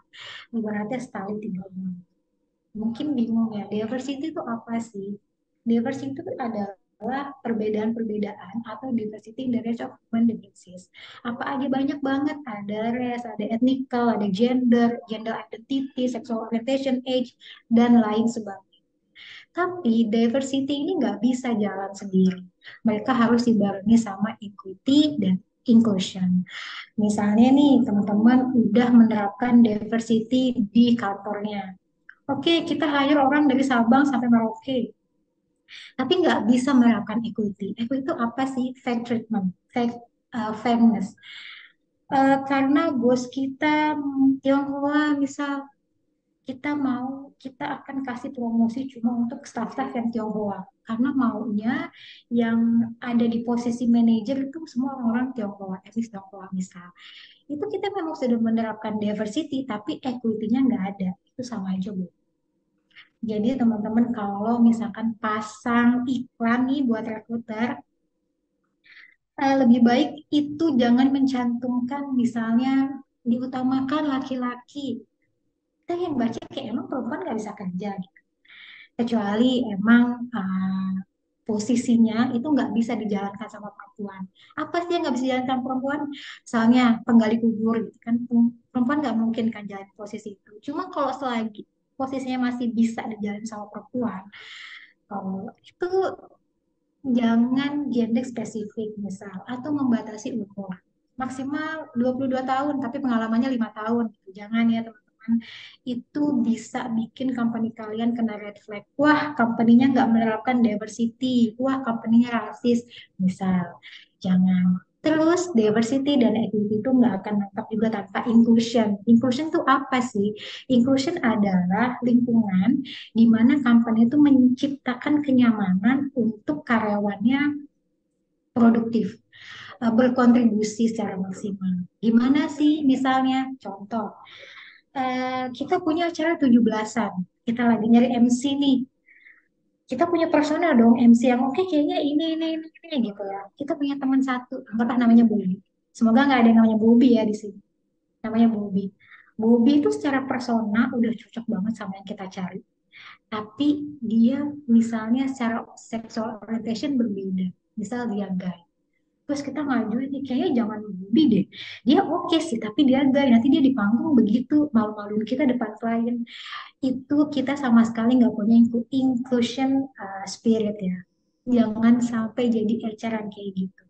Ibaratnya setali tiga bulan. Mungkin bingung ya, diversity itu apa sih? Diversity itu adalah perbedaan-perbedaan atau diversity in the range of human differences. Apa aja banyak banget, ada race, ada ethnical, ada gender, gender identity, sexual orientation, age, dan lain sebagainya. Tapi diversity ini nggak bisa jalan sendiri. Mereka harus dibarengi sama equity dan inclusion. Misalnya nih, teman-teman udah menerapkan diversity di kantornya. Oke, kita hire orang dari Sabang sampai Merauke, tapi nggak bisa menerapkan equity. Equity itu apa sih? Fair treatment, fairness. Karena bos kita Tionghoa, misal kita akan kasih promosi cuma untuk staff-staff yang Tionghoa. Karena maunya yang ada di posisi manajer itu semua orang-orang Tionghoa, etnis Tionghoa misal. Itu kita memang sudah menerapkan diversity, tapi equity-nya nggak ada. Itu sama aja, Bu. Jadi teman-teman kalau misalkan pasang iklan nih buat rekruter, lebih baik itu jangan mencantumkan misalnya diutamakan laki-laki. Kita yang baca kayak emang perempuan nggak bisa kerja gitu. Kecuali emang posisinya itu nggak bisa dijalankan sama perempuan. Apa sih yang nggak bisa dijalankan perempuan? Misalnya penggali kubur gitu kan, perempuan nggak mungkin kan jalan posisi itu. Cuma kalau selagi posisinya masih bisa dijalani sama perempuan, itu jangan gender spesifik misal atau membatasi umur. Maksimal 22 tahun tapi pengalamannya 5 tahun. Jangan ya teman-teman. Itu bisa bikin company kalian kena red flag. Wah, company-nya nggak menerapkan diversity. Wah, company-nya rasis. Misal, jangan. Terus diversity dan equity itu nggak akan lengkap juga tanpa inclusion. Inclusion itu apa sih? Inclusion adalah lingkungan di mana company itu menciptakan kenyamanan untuk karyawannya produktif, berkontribusi secara maksimal. Gimana sih misalnya? Contoh, kita punya acara 17-an, kita lagi nyari MC nih. Kita punya personel dong MC yang oke kayaknya ini gitu ya. Kita punya teman satu, anggaplah namanya Bobi. Semoga nggak ada yang namanya Bobi ya di sini. Namanya Bobi. Bobi itu secara persona udah cocok banget sama yang kita cari, tapi dia misalnya secara sexual orientation berbeda. Misal dia gay. Terus kita ngajuin nih, kayaknya jangan Bobby deh. Dia oke sih, tapi dia gay. Nanti dia di panggung begitu, malu-maluin kita depan klien. Itu kita sama sekali nggak punya inclusion spirit ya. Jangan sampai jadi eceran kayak gitu.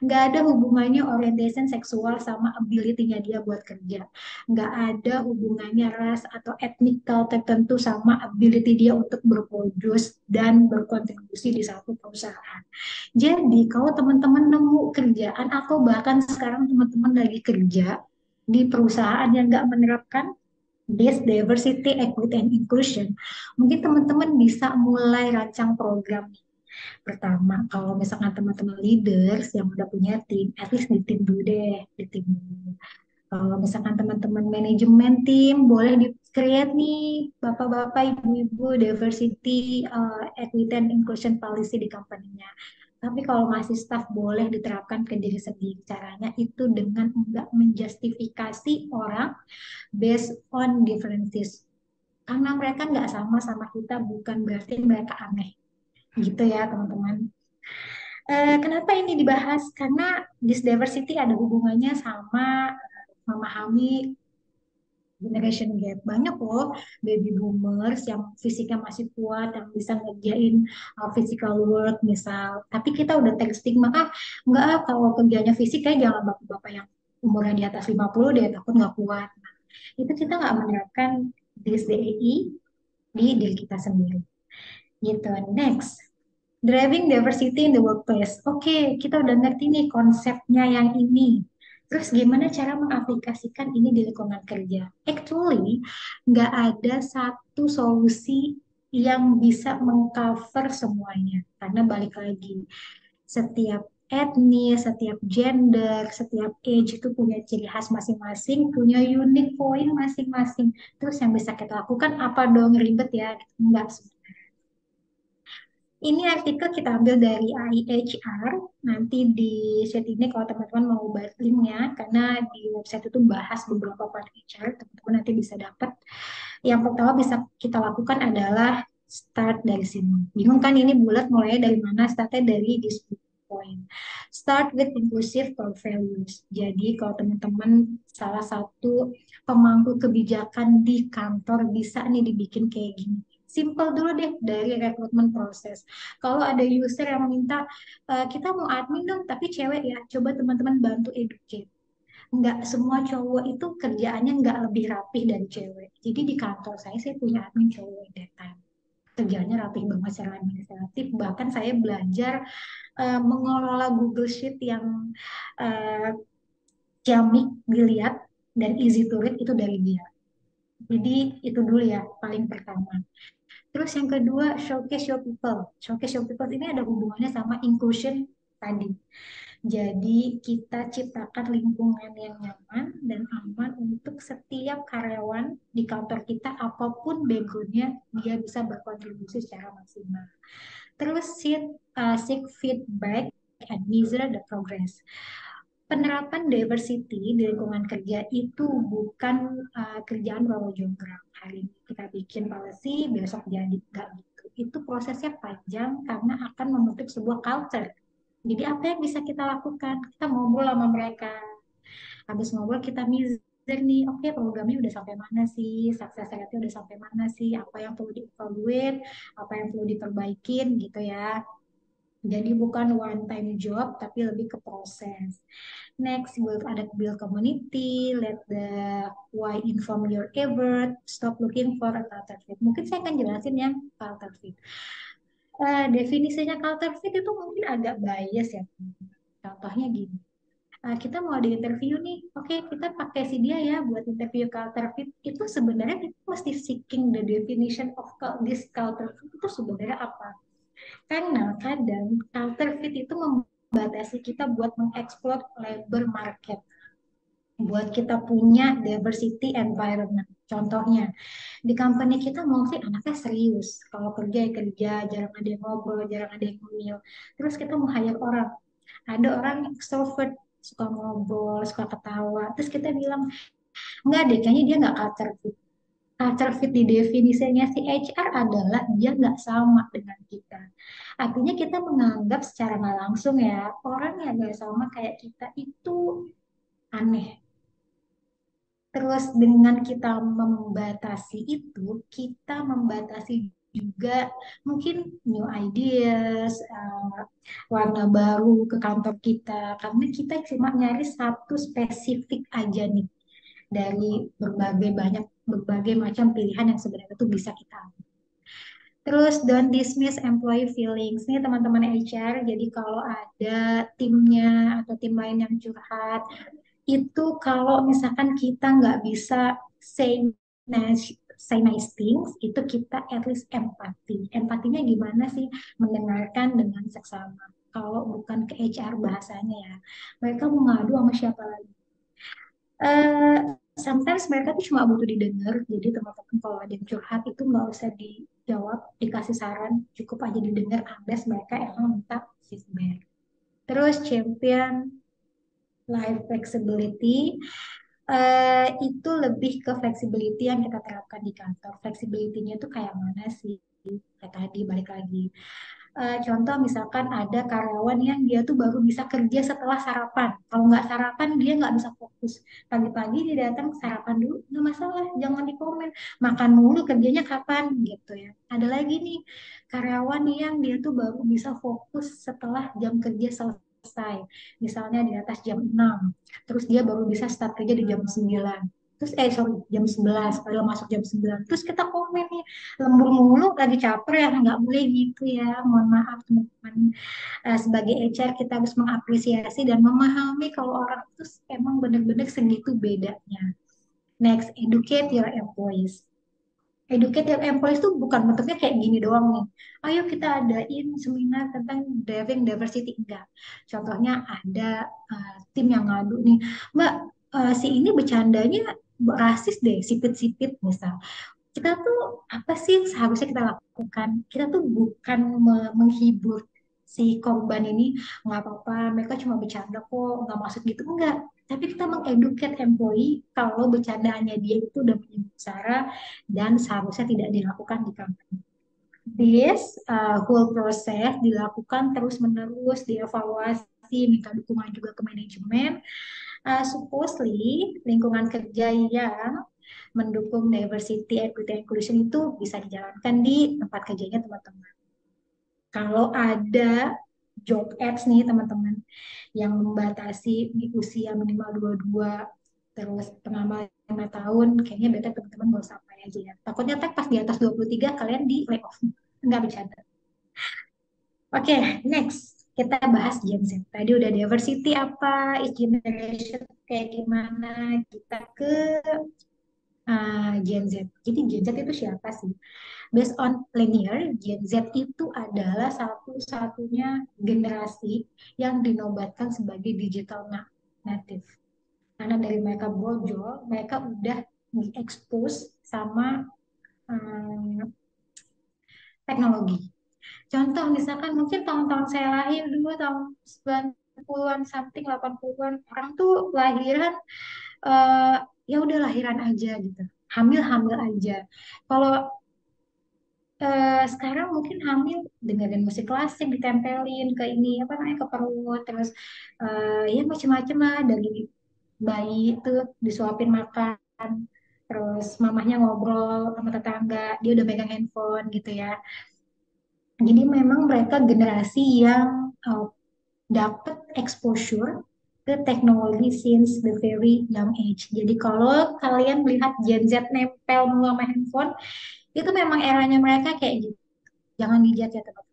Nggak ada hubungannya orientation seksual sama ability-nya dia buat kerja. Nggak ada hubungannya ras atau etnikal tertentu sama ability dia untuk berproduce dan berkontribusi di satu perusahaan. Jadi kalau teman-teman nemu kerjaan atau bahkan sekarang teman-teman lagi kerja di perusahaan yang nggak menerapkan this diversity, equity, and inclusion, mungkin teman-teman bisa mulai rancang program. Pertama, kalau misalkan teman-teman leaders yang udah punya tim, at least di tim dulu deh, di tim dulu. Kalau misalkan teman-teman manajemen tim, boleh di-create nih, bapak-bapak, ibu-ibu, diversity, equity, and inclusion policy di company-nya. Tapi kalau masih staff, boleh diterapkan ke diri sendiri. Caranya itu dengan enggak menjustifikasi orang based on differences. Karena mereka nggak sama kita, bukan berarti mereka aneh. Gitu ya, teman-teman. Kenapa ini dibahas? Karena this diversity ada hubungannya sama memahami generation gap. Banyak loh baby boomers yang fisiknya masih kuat, yang bisa ngerjain physical work misal. Tapi kita udah tag stigma, enggak kalau kerjanya fisik kayak jangan bapak-bapak yang umurnya di atas 50 deh, takut nggak kuat. Nah, itu kita nggak menerapkan this DEI di diri kita sendiri. Gitu. Next. Driving diversity in the workplace. Oke, kita udah ngerti nih konsepnya yang ini. Terus gimana cara mengaplikasikan ini di lingkungan kerja? Actually, nggak ada satu solusi yang bisa mengcover semuanya. Karena balik lagi, setiap etnis, setiap gender, setiap age itu punya ciri khas masing-masing, punya unique point masing-masing. Terus yang bisa kita lakukan apa dong, ribet ya? Enggak. Ini artikel kita ambil dari IHR. Nanti di sheet ini kalau teman-teman mau bahas linknya, karena di website itu bahas beberapa part HR, teman-teman nanti bisa dapat. Yang pertama bisa kita lakukan adalah start dari sini. Bingung kan ini bulat mulai dari mana? Startnya dari this point. Start with inclusive core values. Jadi kalau teman-teman salah satu pemangku kebijakan di kantor bisa nih dibikin kayak gini. Simple dulu deh dari rekrutmen proses. Kalau ada user yang minta, kita mau admin dong, tapi cewek ya, coba teman-teman bantu educate. Nggak semua cowok itu kerjaannya nggak lebih rapih dari cewek. Jadi di kantor saya punya admin cowok that time. Kerjanya rapih banget secara administratif. Bahkan saya belajar mengelola Google Sheet yang uh, ciamik dilihat dan easy to read itu dari dia. Jadi itu dulu ya, paling pertama. Terus yang kedua, showcase your people. Showcase your people ini ada hubungannya sama inclusion tadi. Jadi kita ciptakan lingkungan yang nyaman dan aman untuk setiap karyawan di kantor kita, apapun backgroundnya, dia bisa berkontribusi secara maksimal. Terus seek feedback and measure the progress. Penerapan diversity di lingkungan kerja itu bukan kerjaan walau jonggrang. Hari ini kita bikin policy, besok jadi enggak gitu. Itu prosesnya panjang karena akan membentuk sebuah culture. Jadi apa yang bisa kita lakukan? Kita ngobrol sama mereka. Habis ngobrol kita measure nih, oke programnya udah sampai mana sih, success rate-nya udah sampai mana sih, apa yang perlu di-evaluate, apa yang perlu diperbaikin gitu ya. Jadi bukan one time job, tapi lebih ke proses. Next, build community, let the why inform your effort, stop looking for a culture fit. Mungkin saya akan jelasin yang culture fit. Definisinya culture fit itu mungkin agak bias ya. Contohnya gini, kita mau ada interview nih, oke kita pakai si dia ya buat interview culture fit. Itu sebenarnya kita mesti seeking the definition of this culture fit itu sebenarnya apa? Karena kadang culture fit itu membatasi kita buat mengeksplor labor market, buat kita punya diversity environment. Contohnya, di company kita mostly anaknya serius. Kalau kerja ya kerja, jarang ada yang ngobrol, jarang ada yang ngomil. Terus kita mau hire orang. Ada orang extrovert, suka ngobrol, suka ketawa. Terus kita bilang, enggak deh, kayaknya dia nggak culture fit. Culture fit di definisinya si HR adalah dia nggak sama dengan kita. Artinya kita menganggap secara nggak langsung ya, orang yang nggak sama kayak kita itu aneh. Terus dengan kita membatasi itu, kita membatasi juga mungkin new ideas, warna baru ke kantor kita. Karena kita cuma nyari satu spesifik aja nih dari berbagai macam pilihan yang sebenarnya itu bisa kita ambil. Terus don't dismiss employee feelings. Nih teman-teman HR, jadi kalau ada timnya atau tim lain yang curhat, itu kalau misalkan kita nggak bisa say nice, say nice things, itu kita at least empati. Empatinya gimana sih? Mendengarkan dengan seksama. Kalau bukan ke HR bahasanya ya, mereka mau ngadu sama siapa lagi? eh Sometimes mereka tuh cuma butuh didengar. Jadi teman-teman kalau ada yang curhat itu nggak usah dijawab, dikasih saran, cukup aja didengar unless mereka emang minta feedback. Terus champion life flexibility, itu lebih ke flexibility yang kita terapkan di kantor. Flexibility-nya itu kayak mana sih? Kayak tadi balik lagi. Contoh misalkan ada karyawan yang dia tuh baru bisa kerja setelah sarapan. Kalau nggak sarapan dia nggak bisa fokus. Pagi-pagi dia datang sarapan dulu, nggak masalah, jangan dikomen. Makan mulu kerjanya kapan gitu ya. Ada lagi nih karyawan yang dia tuh baru bisa fokus setelah jam kerja selesai. Misalnya di atas jam 6. Terus dia baru bisa start kerja di jam 9. Terus sorry, jam 11, kalau masuk jam 9. Terus kita komen nih, lembur mulu lagi caper ya, nggak boleh gitu ya, mohon maaf teman-teman. Sebagai HR kita harus mengapresiasi dan memahami kalau orang itu emang benar-benar segitu bedanya. Next, educate your employees. Educate your employees itu bukan bentuknya kayak gini doang nih. Ayo kita adain seminar tentang diversity, enggak. Contohnya ada tim yang ngadu nih, Mbak, si ini bercandanya rasis deh, sipit-sipit misal. Kita tuh apa sih yang seharusnya kita lakukan? Kita tuh bukan menghibur si korban ini, nggak apa-apa, mereka cuma bercanda kok, nggak maksud gitu, enggak. Tapi kita mengeduket employee kalau bercandaannya dia itu udah menyinggung sara dan seharusnya tidak dilakukan di company. This whole process dilakukan terus-menerus, dievaluasi, minta dukungan juga ke manajemen. Supposedly lingkungan kerja yang mendukung diversity, equity, inclusion itu bisa dijalankan di tempat kerjanya teman-teman. Kalau ada job ads nih teman-teman yang membatasi di usia minimal 22 terus pengalaman 5 tahun, kayaknya better teman-teman gak usah apply aja ya. Takutnya tag pas di atas 23 kalian di layoff. Enggak bercanda. Oke, next. Kita bahas Gen Z. Tadi udah diversity apa, each generation kayak gimana. Kita ke Gen Z. Jadi Gen Z itu siapa sih? Based on linear, Gen Z itu adalah satu-satunya generasi yang dinobatkan sebagai digital native. Karena dari mereka brojol, mereka udah diekspos sama teknologi. Contoh misalkan mungkin tahun-tahun saya lahir dulu tahun 90-an something 80-an orang tuh lahiran eh, ya udah lahiran aja gitu. Hamil-hamil aja. Kalau sekarang mungkin hamil dengerin musik klasik ditempelin ke ini apa namanya ke perut terus ya macam-macam lah dari bayi itu disuapin makan terus mamahnya ngobrol sama tetangga dia udah megang handphone gitu ya. Jadi memang mereka generasi yang dapat exposure ke teknologi since the very young age. Jadi kalau kalian melihat Gen Z nempel mulu sama handphone, itu memang eranya mereka kayak gitu. Jangan dijat ya teman.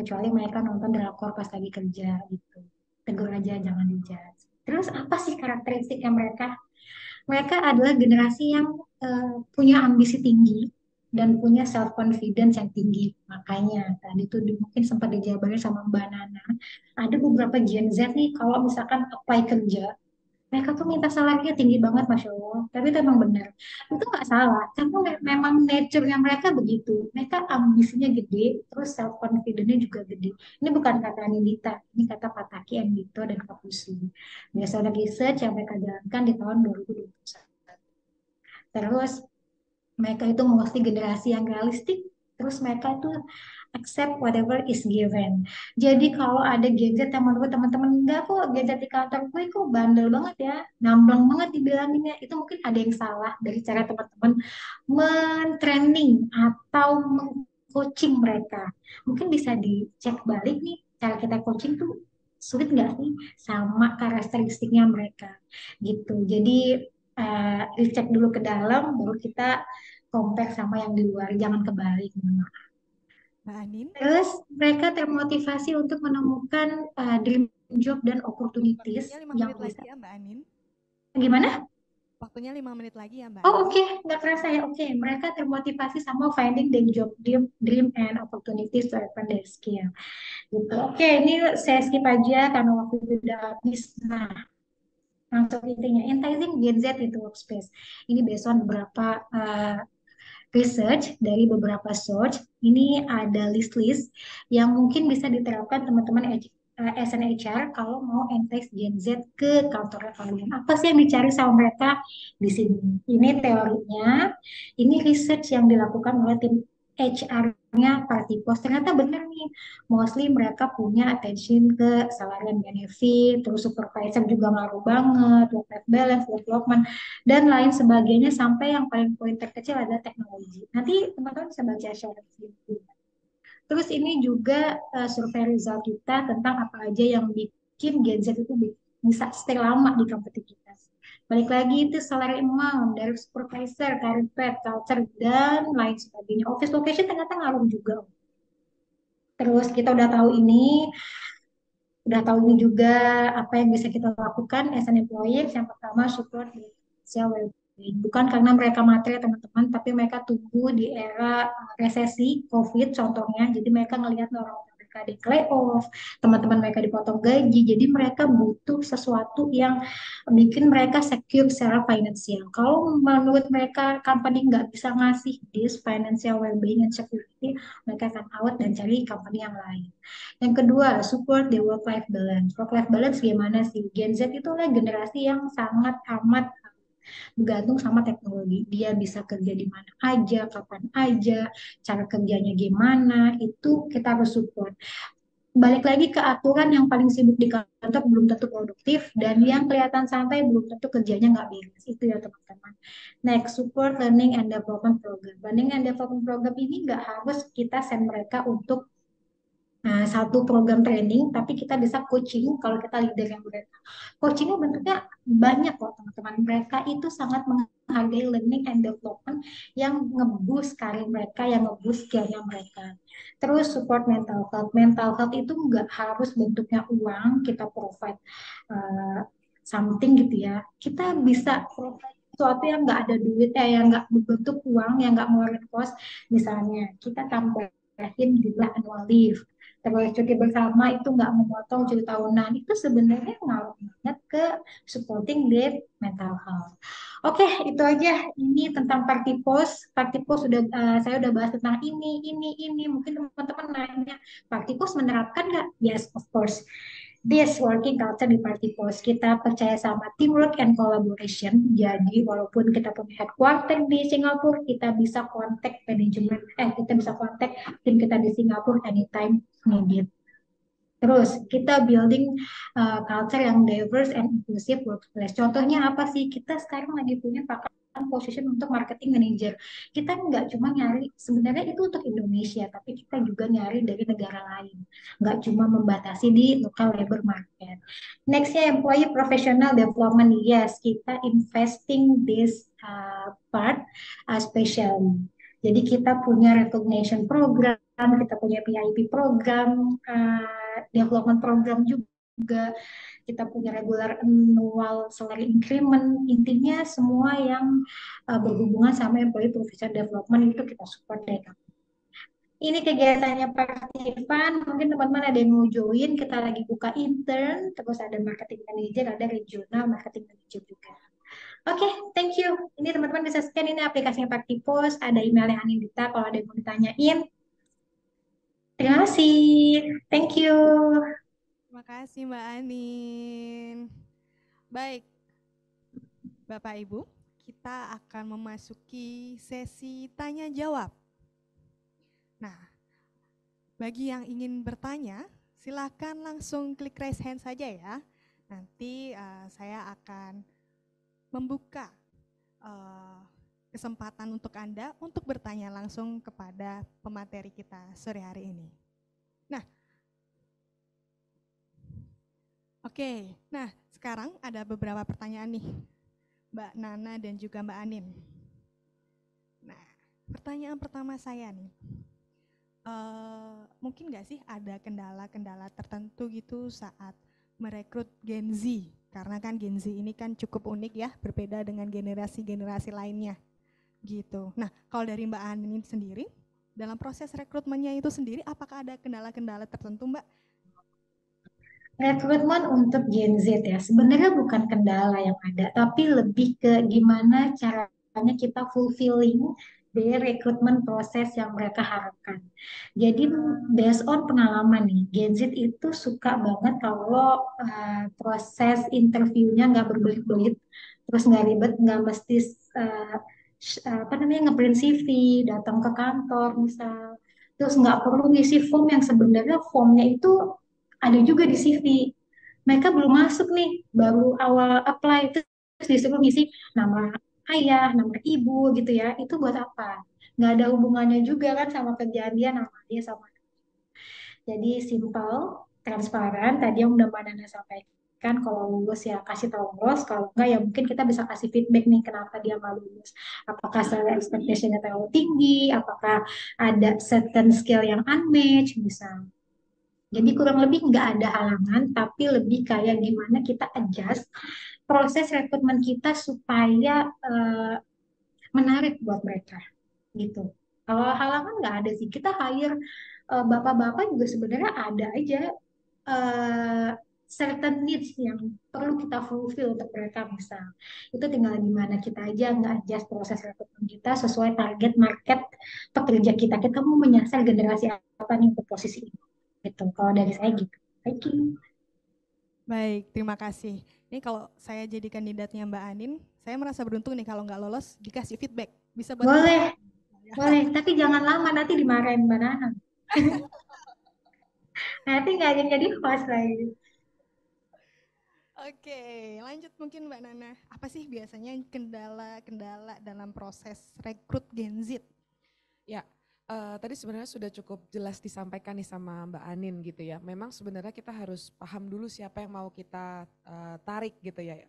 Kecuali mereka nonton drakor pas lagi kerja gitu. Tegur aja, jangan dijat. Terus apa sih karakteristiknya mereka? Mereka adalah generasi yang punya ambisi tinggi dan punya self confidence yang tinggi. Makanya tadi tuh mungkin sempat dijabarin sama Mbak Nana. Ada beberapa Gen Z nih kalau misalkan apply kerja, mereka tuh minta salarinya tinggi banget, Masya Allah. Tapi itu emang benar. Itu nggak salah. Karena memang nature-nya mereka begitu. Mereka ambisinya gede, terus self-confidence-nya juga gede. Ini bukan kata Nindita, ini kata Pak Taki, Endito, dan Kapusi. Berdasarkan research yang mereka jalankan di tahun 2021. Terus mereka itu mesti generasi yang realistik, terus mereka itu accept whatever is given. Jadi kalau ada Gen Z yang menurut teman-teman enggak kok Gen Z di kantor gue kok bandel banget ya, namblang banget dibilanginnya, itu mungkin ada yang salah dari cara teman-teman men-training atau meng-coaching mereka. Mungkin bisa dicek balik nih, cara kita coaching tuh sulit nggak sih sama karakteristiknya mereka gitu. Jadi dicek dulu ke dalam, baru kita compare sama yang di luar, jangan kebalik. Mbak Anin, Terus mereka termotivasi untuk menemukan dream job dan opportunities waktunya 5 yang menit lagi bisa. ya Mbak Anin. Gimana? Waktunya 5 menit lagi ya Mbak Oh Ani. oke, nggak kerasa ya. Oke, mereka termotivasi sama finding the job dream and opportunities to expand their skill. Gitu. Oke, ini saya skip aja karena waktu itu udah habis. Nah, langsung intinya, enticing Gen Z into workspace. Ini based on beberapa research dari beberapa source. Ini ada list-list yang mungkin bisa diterapkan teman-teman SNHR kalau mau entice Gen Z ke kantornya kalian. Apa sih yang dicari sama mereka di sini? Ini teorinya, ini research yang dilakukan oleh tim HR-nya Partipos. Ternyata benar nih, mostly mereka punya attention ke salary and benefit, terus supervisor juga ngaruh banget, work-life balance, development, dan lain sebagainya sampai yang paling poin terkecil adalah teknologi. Nanti teman-teman bisa baca share review. Terus ini juga survei result kita tentang apa aja yang bikin Gen Z itu bisa stay lama di kompetitivitas. Balik lagi itu salary amount, dari supervisor, career path, culture, dan lain sebagainya. Office location ternyata ngaruh juga. Terus kita udah tahu ini juga apa yang bisa kita lakukan as an employer. Yang pertama support di financial well-being. Bukan karena mereka materi teman-teman, tapi mereka tumbuh di era resesi COVID contohnya. Jadi mereka ngelihat orang mereka di layoff, teman-teman mereka dipotong gaji. Jadi mereka butuh sesuatu yang bikin mereka secure secara finansial. Kalau menurut mereka company nggak bisa ngasih this financial well-being and security, mereka akan out dan cari company yang lain. Yang kedua, support the work-life balance. Work-life balance gimana sih? Gen Z itu adalah generasi yang sangat amat bergantung sama teknologi. Dia bisa kerja di mana aja, kapan aja, cara kerjanya gimana, itu kita harus support. Balik lagi ke aturan, yang paling sibuk di kantor belum tentu produktif, dan yang kelihatan santai belum tentu kerjanya nggak beres. Itu ya teman-teman. Next, support learning and development program. Learning and development program ini nggak harus kita send mereka untuk satu program training, tapi kita bisa coaching kalau kita leader yang mereka. Coachingnya bentuknya banyak kok teman-teman. Mereka itu sangat menghargai learning and development yang nge-boost karir mereka, yang nge-boost skillnya mereka. Terus support mental health. Mental health itu nggak harus bentuknya uang, kita provide uh, something gitu ya. Kita bisa provide sesuatu yang nggak ada duit, yang nggak berbentuk uang, yang nggak ngeluarin cost. Misalnya kita tambahin jumlah annual leave, terus cuti bersama itu nggak memotong cuti tahunan, itu sebenarnya ngaruh banget ke supporting their mental health. Oke, itu aja ini tentang party post. Party post sudah saya udah bahas tentang ini. Mungkin teman-teman nanya, party post menerapkan nggak? Yes, of course. This working culture di Party Post, kita percaya sama teamwork and collaboration. Jadi walaupun kita punya headquarter di Singapura, kita bisa kontak manajemen, kita bisa kontak tim kita di Singapura anytime needed. Terus kita building culture yang diverse and inclusive workplace. Contohnya apa sih? Kita sekarang lagi punya pakan position untuk marketing manager. Kita nggak cuma nyari, sebenarnya itu untuk Indonesia, tapi kita juga nyari dari negara lain. Nggak cuma membatasi di local labor market. Nextnya employee professional development. Yes, kita investing this part especially. Jadi kita punya recognition program, kita punya PIP program, development program juga, kita punya regular annual salary increment. Intinya semua yang berhubungan sama employee professional development itu kita support dari kami. Ini kegiatannya Pak Irfan, mungkin teman-teman ada yang mau join, kita lagi buka intern, terus ada marketing manager, ada regional marketing manager juga. Oke, thank you. Ini teman-teman bisa scan, ini aplikasinya Pak Tipos, ada emailnya Anindita kalau ada yang mau ditanyain. Terima kasih. Thank you. Terima kasih Mbak Anin. Baik, Bapak Ibu, kita akan memasuki sesi tanya jawab. Nah, bagi yang ingin bertanya, silakan langsung klik raise hand saja ya. Nanti saya akan membuka kesempatan untuk Anda untuk bertanya langsung kepada pemateri kita sore hari ini. Nah, oke. Nah, sekarang ada beberapa pertanyaan nih, Mbak Nana dan juga Mbak Anin. Nah, pertanyaan pertama saya nih, mungkin nggak sih ada kendala-kendala tertentu gitu saat merekrut Gen Z? Karena kan Gen Z ini kan cukup unik ya, berbeda dengan generasi-generasi lainnya gitu. Nah, kalau dari Mbak Anin sendiri, dalam proses rekrutmennya itu sendiri, apakah ada kendala-kendala tertentu, Mbak? Rekrutmen untuk Gen Z ya, sebenarnya bukan kendala yang ada, tapi lebih ke gimana caranya kita fulfilling dari rekrutmen proses yang mereka harapkan. Jadi based on pengalaman nih, Gen Z itu suka banget kalau proses interviewnya nggak berbelit-belit, terus nggak ribet, nggak mesti apa namanya ngeprint CV, datang ke kantor misal, terus nggak perlu ngisi form yang sebenarnya formnya itu ada juga di CV. Mereka belum masuk nih, baru awal apply, terus disuruh ngisi nama ayah, nama ibu gitu ya. Itu buat apa? Nggak ada hubungannya juga kan sama kerjaan dia, nama dia sama. Jadi simple, transparan. Tadi yang udah Mbak Nana sampaikan, kalau lulus ya kasih tahu lulus, kalau enggak ya mungkin kita bisa kasih feedback nih kenapa dia nggak lulus. Apakah secara expectation-nya terlalu tinggi, apakah ada certain skill yang unmatched, misalnya. Jadi kurang lebih nggak ada halangan, tapi lebih kayak gimana kita adjust proses rekrutmen kita supaya menarik buat mereka gitu. Kalau halangan nggak ada sih, kita hire bapak-bapak juga sebenarnya ada aja eh, certain needs yang perlu kita fulfill untuk mereka misal. Itu tinggal gimana kita aja nggak adjust proses rekrutmen kita sesuai target market pekerja kita. Kita mau menyasar generasi apa nih untuk posisi ini. Gitu. Kalau dari saya gitu. Thank you. Baik, terima kasih. Ini kalau saya jadi kandidatnya Mbak Anin, saya merasa beruntung nih kalau nggak lolos dikasih feedback. Bisa buat Boleh, boleh. Tapi jangan lama nanti dimarahin Mbak Nana. Nanti nggak jadi host lagi. Oke, lanjut mungkin Mbak Nana. Apa sih biasanya kendala-kendala dalam proses rekrut Gen Z? Ya, tadi sebenarnya sudah cukup jelas disampaikan nih sama Mbak Anin gitu ya. Memang sebenarnya kita harus paham dulu siapa yang mau kita tarik gitu ya,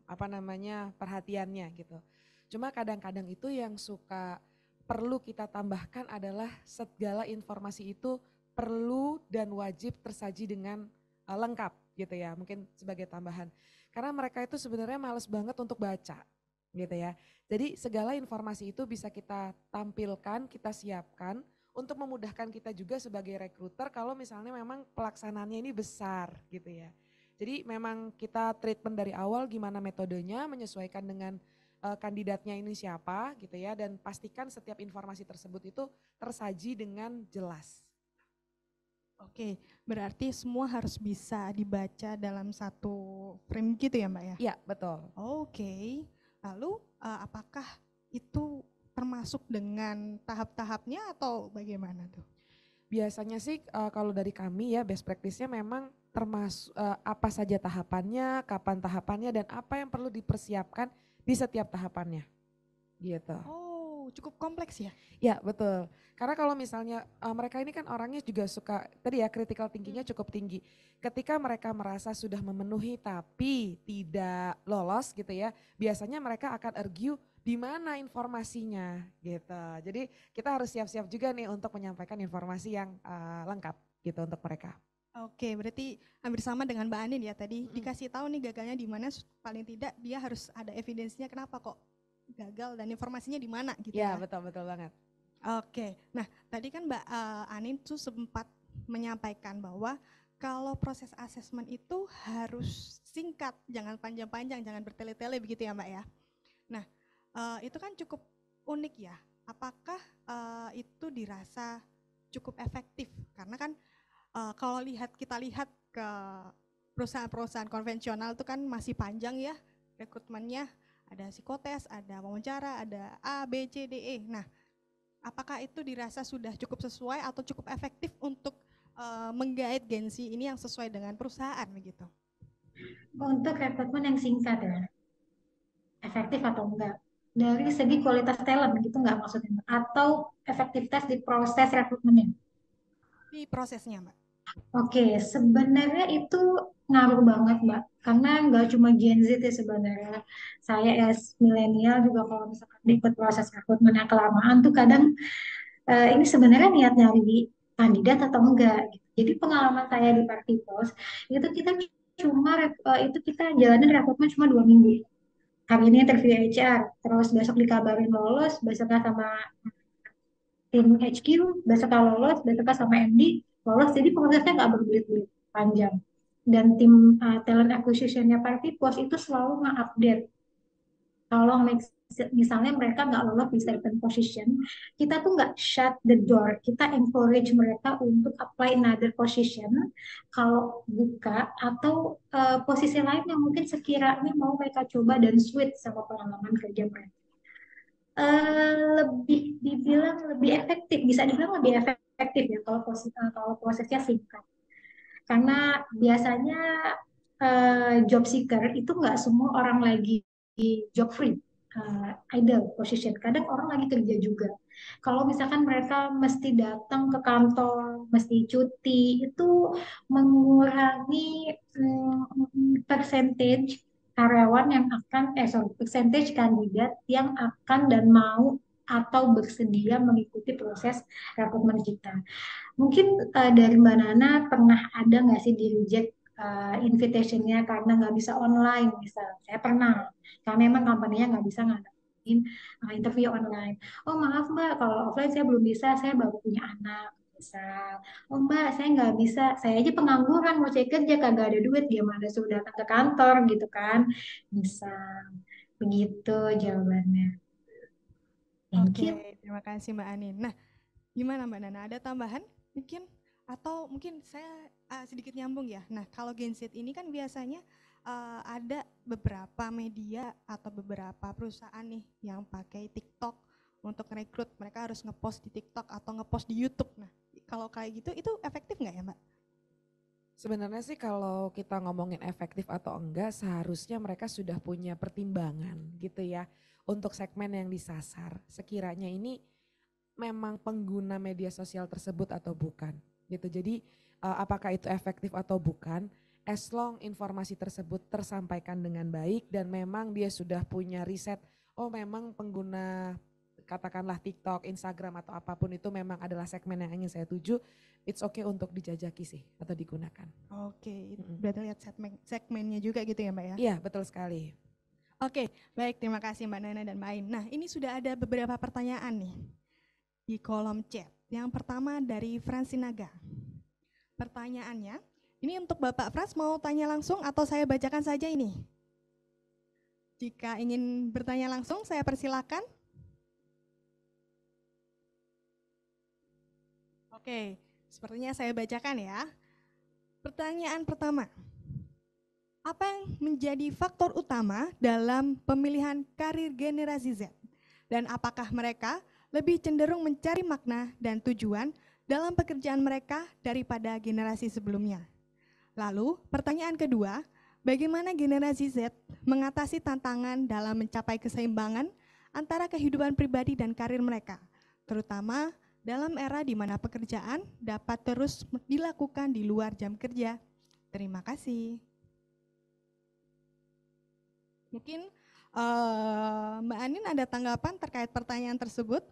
apa namanya perhatiannya gitu. Cuma kadang-kadang itu yang suka perlu kita tambahkan adalah segala informasi itu perlu dan wajib tersaji dengan lengkap gitu ya, mungkin sebagai tambahan. Karena mereka itu sebenarnya males banget untuk baca gitu ya. Jadi segala informasi itu bisa kita tampilkan, kita siapkan untuk memudahkan kita juga sebagai rekruter kalau misalnya memang pelaksanaannya ini besar gitu ya. Jadi memang kita treatment dari awal gimana metodenya, menyesuaikan dengan kandidatnya ini siapa gitu ya, dan pastikan setiap informasi tersebut itu tersaji dengan jelas. Oke, berarti semua harus bisa dibaca dalam satu frame gitu ya Mbak ya? Iya, betul. Oke, lalu apakah itu termasuk dengan tahap-tahapnya atau bagaimana tuh? Biasanya sih kalau dari kami ya best practice-nya memang termasuk apa saja tahapannya, kapan tahapannya, dan apa yang perlu dipersiapkan di setiap tahapannya gitu. Oh, cukup kompleks ya? Ya betul, karena kalau misalnya mereka ini kan orangnya juga suka, tadi ya critical thinking-nya cukup tinggi. Ketika mereka merasa sudah memenuhi tapi tidak lolos gitu ya, biasanya mereka akan argue di mana informasinya gitu. Jadi kita harus siap-siap juga nih untuk menyampaikan informasi yang lengkap gitu untuk mereka. Oke, berarti hampir sama dengan Mbak Anin ya tadi, dikasih tahu nih gagalnya di mana, paling tidak dia harus ada evidensinya kenapa kok gagal dan informasinya di mana gitu Ya ya. betul banget. Oke, nah tadi kan Mbak Anin tuh sempat menyampaikan bahwa kalau proses asesmen itu harus singkat, jangan panjang-panjang, jangan bertele-tele begitu ya Mbak ya. Nah itu kan cukup unik ya, apakah itu dirasa cukup efektif? Karena kan kalau kita lihat ke perusahaan-perusahaan konvensional itu kan masih panjang ya rekrutmennya, ada psikotes, ada wawancara, ada A, B, C, D, E. Nah, apakah itu dirasa sudah cukup sesuai atau cukup efektif untuk menggait Gen Z ini yang sesuai dengan perusahaan begitu? Untuk rekrutmen yang singkat ya, efektif atau enggak? Dari segi kualitas talent gitu enggak maksudnya? Atau efektivitas di proses rekrutmennya? Di prosesnya, Mbak. Oke, sebenarnya itu ngaruh banget, Mbak. Karena nggak cuma Gen Z ya sebenarnya. Saya as milenial juga kalau misalkan ikut proses rekrutmen yang kelamaan tuh kadang ini sebenarnya niat nyari kandidat atau enggak gitu. Jadi pengalaman saya di Party Post itu kita itu kita jalanin rekrutmen cuma 2 minggu. Hari ini interview HR, terus besok dikabarin lolos, besoknya sama tim HQ, besoknya lolos, besoknya sama MD, lolos. Jadi prosesnya nggak berbelit-belit, panjang. Dan tim talent acquisition-nya Partypos itu selalu nge-update. Kalau misalnya mereka nggak lolos di certain position, kita tuh nggak shut the door, kita encourage mereka untuk apply another position kalau buka, atau posisi lain yang mungkin sekiranya mau mereka coba dan switch sama pengalaman kerja mereka. Lebih dibilang lebih efektif, bisa dibilang lebih efektif ya kalau prosesnya singkat. Karena biasanya job seeker itu nggak semua orang lagi job free, idle position. Kadang orang lagi kerja juga. Kalau misalkan mereka mesti datang ke kantor, mesti cuti, itu mengurangi percentage karyawan yang percentage kandidat yang akan dan mau atau bersedia mengikuti proses rekrutmen kita. Mungkin dari Mbak Nana pernah ada nggak sih di reject invitation-nya karena nggak bisa online misal. Saya pernah, karena memang company-nya nggak bisa ngadain interview online. Oh maaf Mbak, kalau offline saya belum bisa, saya baru punya anak. Misal, oh Mbak, saya nggak bisa, saya aja pengangguran mau cari kerja kagak ada duit, gimana sudah datang ke kantor gitu kan? Misal, begitu jawabannya. Thank you. Oke, terima kasih Mbak Anin. Nah, gimana Mbak Nana? Ada tambahan mungkin? Atau mungkin saya sedikit nyambung ya. Nah, kalau Gen Z ini kan biasanya ada beberapa media atau beberapa perusahaan nih yang pakai TikTok untuk rekrut. Mereka harus ngepost di TikTok atau ngepost di YouTube. Nah, kalau kayak gitu itu efektif nggak ya Mbak? Sebenarnya sih kalau kita ngomongin efektif atau enggak, seharusnya mereka sudah punya pertimbangan gitu ya untuk segmen yang disasar. Sekiranya ini memang pengguna media sosial tersebut atau bukan gitu. Jadi apakah itu efektif atau bukan, as long informasi tersebut tersampaikan dengan baik dan memang dia sudah punya riset, oh memang pengguna katakanlah TikTok, Instagram atau apapun itu memang adalah segmen yang ingin saya tuju, it's okay untuk dijajaki sih atau digunakan. Oke, berarti lihat segmennya juga gitu ya Mbak ya? Iya, betul sekali. Oke, baik, terima kasih Mbak Nana dan Mbak Ain. Nah, ini sudah ada beberapa pertanyaan nih di kolom chat. Yang pertama dari Fransinaga. Pertanyaannya, ini untuk Bapak Frans, mau tanya langsung atau saya bacakan saja ini? Jika ingin bertanya langsung, saya persilakan. Oke, sepertinya saya bacakan ya. Pertanyaan pertama, apa yang menjadi faktor utama dalam pemilihan karir generasi Z? Dan apakah mereka lebih cenderung mencari makna dan tujuan dalam pekerjaan mereka daripada generasi sebelumnya? Lalu, pertanyaan kedua, bagaimana generasi Z mengatasi tantangan dalam mencapai keseimbangan antara kehidupan pribadi dan karir mereka, terutama dalam era di mana pekerjaan dapat terus dilakukan di luar jam kerja? Terima kasih. Mungkin Mbak Anin ada tanggapan terkait pertanyaan tersebut?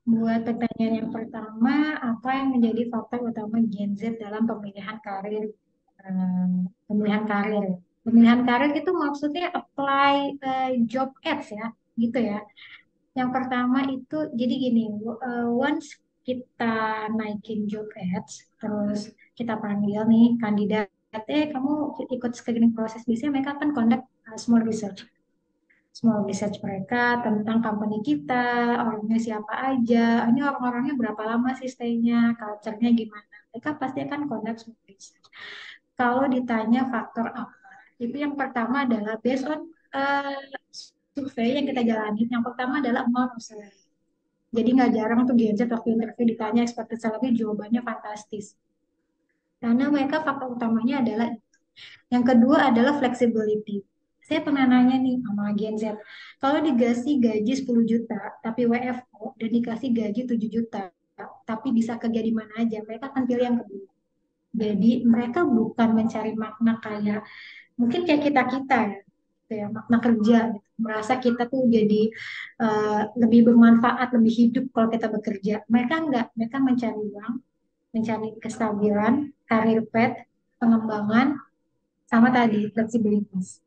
Buat pertanyaan yang pertama, apa yang menjadi faktor utama Gen Z dalam pemilihan karir? Pemilihan karir. Pemilihan karir itu maksudnya apply job ads ya, gitu ya. Yang pertama itu, jadi gini, once kita naikin job ads, terus kita panggil nih kandidat, kamu ikut screening proses, biasanya mereka akan conduct small research mereka tentang company kita, orangnya siapa aja, ini orang-orangnya berapa lama sih stay-nya, culture-nya gimana. Mereka pasti akan conduct small research. Kalau ditanya faktor apa, itu yang pertama adalah based on survei yang kita jalani. Yang pertama adalah amount of salary. Jadi nggak jarang tuh Gen Z waktu interview ditanya expected salary, jawabannya fantastis. Karena mereka faktor utamanya adalah yang kedua adalah flexibility. Saya pernah nanya nih sama Gen Z, kalau dikasih gaji 10 juta, tapi WFO, dan dikasih gaji 7 juta, tapi bisa kerja di mana aja, mereka akan pilih yang kedua. Jadi mereka bukan mencari makna kayak, mungkin kayak kita-kita ya, gitu ya, makna kerja, gitu. Merasa kita tuh jadi lebih bermanfaat, lebih hidup kalau kita bekerja. Mereka enggak, mereka mencari uang, mencari kestabilan, karir path, pengembangan, sama tadi fleksibilitas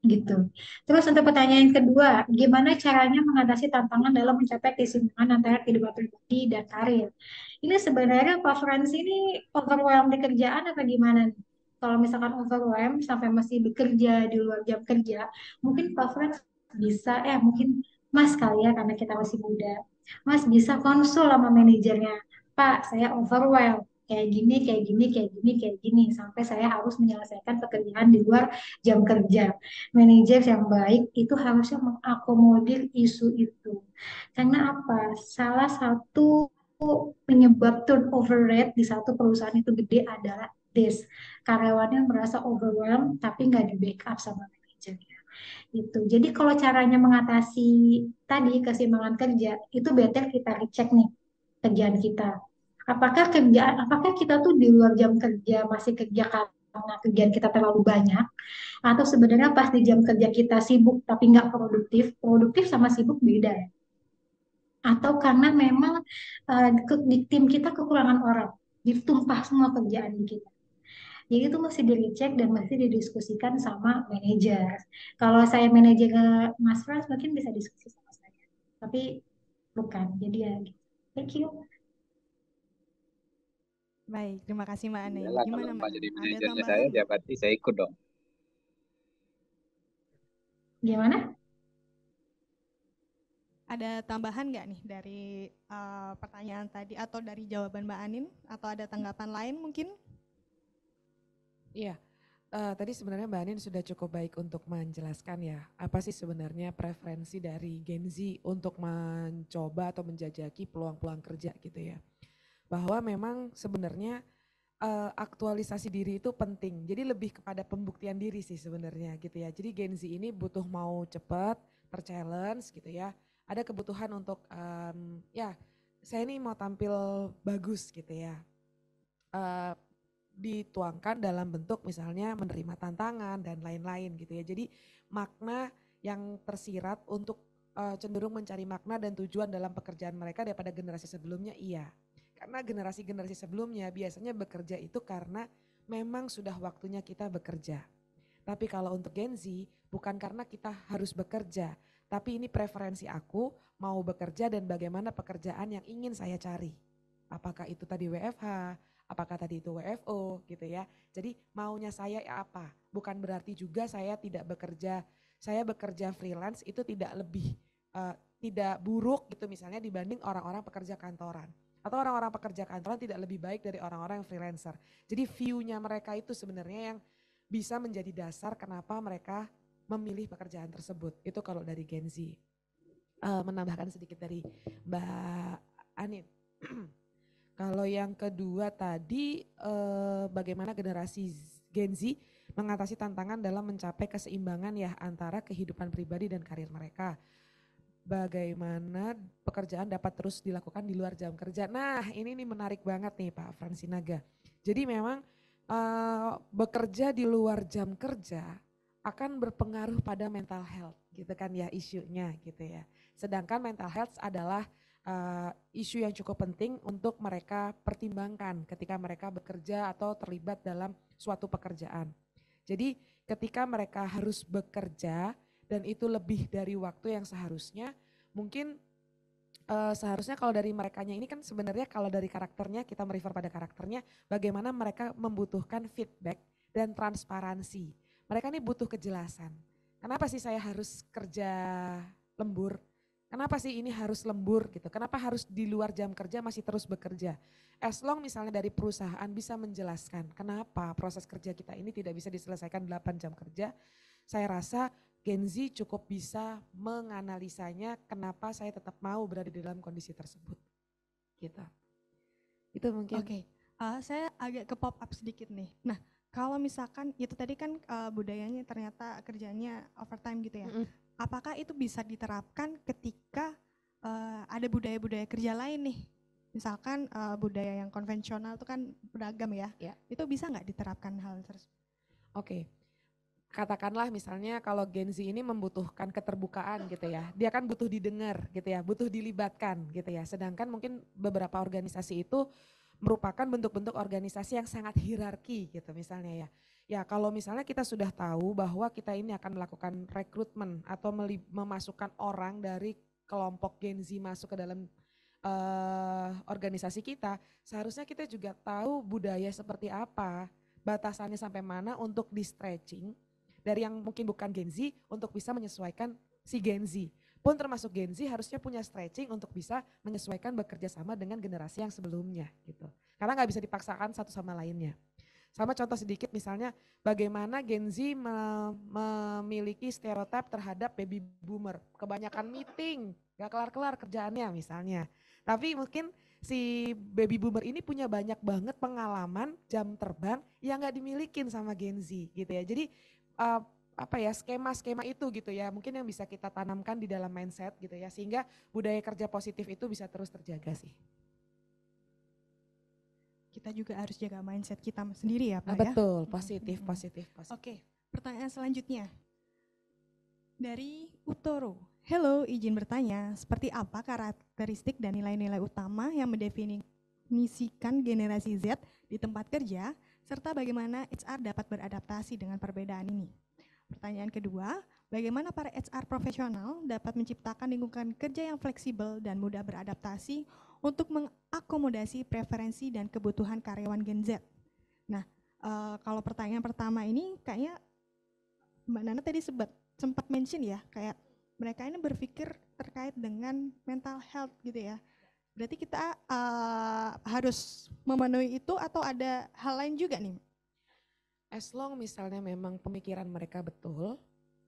gitu. Terus untuk pertanyaan yang kedua, gimana caranya mengatasi tantangan dalam mencapai keseimbangan antara kehidupan pribadi dan karir? Ini sebenarnya Pak Frans ini overwhelmed di kerjaan apa gimana nih? Kalau misalkan overwhelmed sampai masih bekerja di luar jam kerja, mungkin Pak Frans bisa, mungkin Mas kali ya karena kita masih muda. Mas bisa konsul sama manajernya. Pak, saya overwhelmed. Kayak gini, kayak gini, kayak gini, kayak gini. Sampai saya harus menyelesaikan pekerjaan di luar jam kerja. Manajer yang baik itu harusnya mengakomodir isu itu. Karena apa? Salah satu penyebab turnover rate di satu perusahaan itu gede adalah this. Karyawannya merasa overwhelmed tapi nggak di backup sama manajernya. Itu. Jadi kalau caranya mengatasi tadi keseimbangan kerja, itu better kita recheck nih kerjaan kita. Apakah kita tuh di luar jam kerja masih kerja karena kerjaan kita terlalu banyak, atau sebenarnya pas di jam kerja kita sibuk tapi nggak produktif, produktif sama sibuk beda ya. Atau karena memang di tim kita kekurangan orang, ditumpah semua kerjaan di kita. Jadi itu masih dicek dan masih didiskusikan sama manajer. Kalau saya manajer ke Mas Frans mungkin bisa diskusi sama saya. Tapi bukan, jadi ya gitu. Thank you. Baik, terima kasih Mbak Ani. Iyalah, kalau Gimana Mbak? Mbak jadi Ada manajernya tambahan? saya, ya berarti saya ikut dong. Gimana? Ada tambahan nggak nih dari pertanyaan tadi atau dari jawaban Mbak Anin? Atau ada tanggapan lain mungkin? Iya, tadi sebenarnya Mbak Anin sudah cukup baik untuk menjelaskan ya, apa sih sebenarnya preferensi dari Gen Z untuk mencoba atau menjajaki peluang-peluang kerja gitu ya. Bahwa memang sebenarnya aktualisasi diri itu penting, jadi lebih kepada pembuktian diri sih sebenarnya gitu ya. Jadi Gen Z ini butuh mau cepat, ter-challenge gitu ya, ada kebutuhan untuk ya saya ini mau tampil bagus gitu ya. Eh, Dituangkan dalam bentuk misalnya menerima tantangan dan lain-lain gitu ya. Jadi makna yang tersirat untuk cenderung mencari makna dan tujuan dalam pekerjaan mereka daripada generasi sebelumnya, iya. Karena generasi-generasi sebelumnya biasanya bekerja itu karena memang sudah waktunya kita bekerja. Tapi kalau untuk Gen Z bukan karena kita harus bekerja, tapi ini preferensi aku mau bekerja dan bagaimana pekerjaan yang ingin saya cari. Apakah itu tadi WFH, apakah tadi itu WFO gitu ya. Jadi maunya saya apa? Bukan berarti juga saya tidak bekerja, saya bekerja freelance itu tidak lebih, tidak buruk gitu misalnya dibanding orang-orang pekerja kantoran. Atau orang-orang pekerja kantoran tidak lebih baik dari orang-orang yang freelancer. Jadi view-nya mereka itu sebenarnya yang bisa menjadi dasar kenapa mereka memilih pekerjaan tersebut. Itu kalau dari Gen Z. Menambahkan sedikit dari Mbak Anin. Kalau yang kedua tadi bagaimana generasi Gen Z mengatasi tantangan dalam mencapai keseimbangan ya antara kehidupan pribadi dan karir mereka. Bagaimana pekerjaan dapat terus dilakukan di luar jam kerja. Nah ini nih menarik banget nih Pak Fransinaga. Jadi memang bekerja di luar jam kerja akan berpengaruh pada mental health gitu kan ya isunya gitu ya. Sedangkan mental health adalah isu yang cukup penting untuk mereka pertimbangkan ketika mereka bekerja atau terlibat dalam suatu pekerjaan. Jadi ketika mereka harus bekerja dan itu lebih dari waktu yang seharusnya, mungkin seharusnya kalau dari merekanya ini kan sebenarnya kalau dari karakternya kita merefer pada karakternya bagaimana mereka membutuhkan feedback dan transparansi. Mereka ini butuh kejelasan. Kenapa sih saya harus kerja lembur? Kenapa sih ini harus lembur gitu? Kenapa harus di luar jam kerja masih terus bekerja? As long misalnya dari perusahaan bisa menjelaskan kenapa proses kerja kita ini tidak bisa diselesaikan 8 jam kerja, saya rasa Gen Z cukup bisa menganalisanya kenapa saya tetap mau berada di dalam kondisi tersebut. Gitu. Itu mungkin. Oke, saya agak ke pop up sedikit nih. Nah, kalau misalkan itu tadi kan budayanya ternyata kerjanya overtime gitu ya. Apakah itu bisa diterapkan ketika ada budaya-budaya kerja lain nih? Misalkan budaya yang konvensional itu kan beragam ya. Itu bisa nggak diterapkan hal tersebut? Oke. Katakanlah misalnya kalau Gen Z ini membutuhkan keterbukaan gitu ya. Dia kan butuh didengar gitu ya, butuh dilibatkan gitu ya. Sedangkan mungkin beberapa organisasi itu merupakan bentuk-bentuk organisasi yang sangat hierarki gitu misalnya ya. Ya kalau misalnya kita sudah tahu bahwa kita ini akan melakukan rekrutmen atau memasukkan orang dari kelompok Gen Z masuk ke dalam organisasi kita, seharusnya kita juga tahu budaya seperti apa, batasannya sampai mana untuk di stretching dari yang mungkin bukan Gen Z untuk bisa menyesuaikan si Gen Z. Pun termasuk Gen Z harusnya punya stretching untuk bisa menyesuaikan bekerja sama dengan generasi yang sebelumnya gitu. Karena nggak bisa dipaksakan satu sama lainnya. Sama contoh sedikit misalnya bagaimana Gen Z memiliki stereotip terhadap baby boomer. Kebanyakan meeting, gak kelar-kelar kerjaannya misalnya. Tapi mungkin si baby boomer ini punya banyak banget pengalaman jam terbang yang gak dimilikin sama Gen Z gitu ya. Jadi skema-skema itu gitu ya mungkin yang bisa kita tanamkan di dalam mindset gitu ya. Sehingga budaya kerja positif itu bisa terus terjaga sih. Kita juga harus jaga mindset kita sendiri ya Pak ya. Betul, positif. Oke, pertanyaan selanjutnya. Dari Utoro. Hello, izin bertanya, seperti apa karakteristik dan nilai-nilai utama yang mendefinisikan generasi Z di tempat kerja, serta bagaimana HR dapat beradaptasi dengan perbedaan ini? Pertanyaan kedua, bagaimana para HR profesional dapat menciptakan lingkungan kerja yang fleksibel dan mudah beradaptasi untuk mengakomodasi preferensi dan kebutuhan karyawan Gen Z. Nah, kalau pertanyaan pertama ini kayaknya Mbak Nana tadi sempat mention ya, kayak mereka ini berpikir terkait dengan mental health gitu ya. Berarti kita harus memenuhi itu atau ada hal lain juga nih? As long misalnya memang pemikiran mereka betul,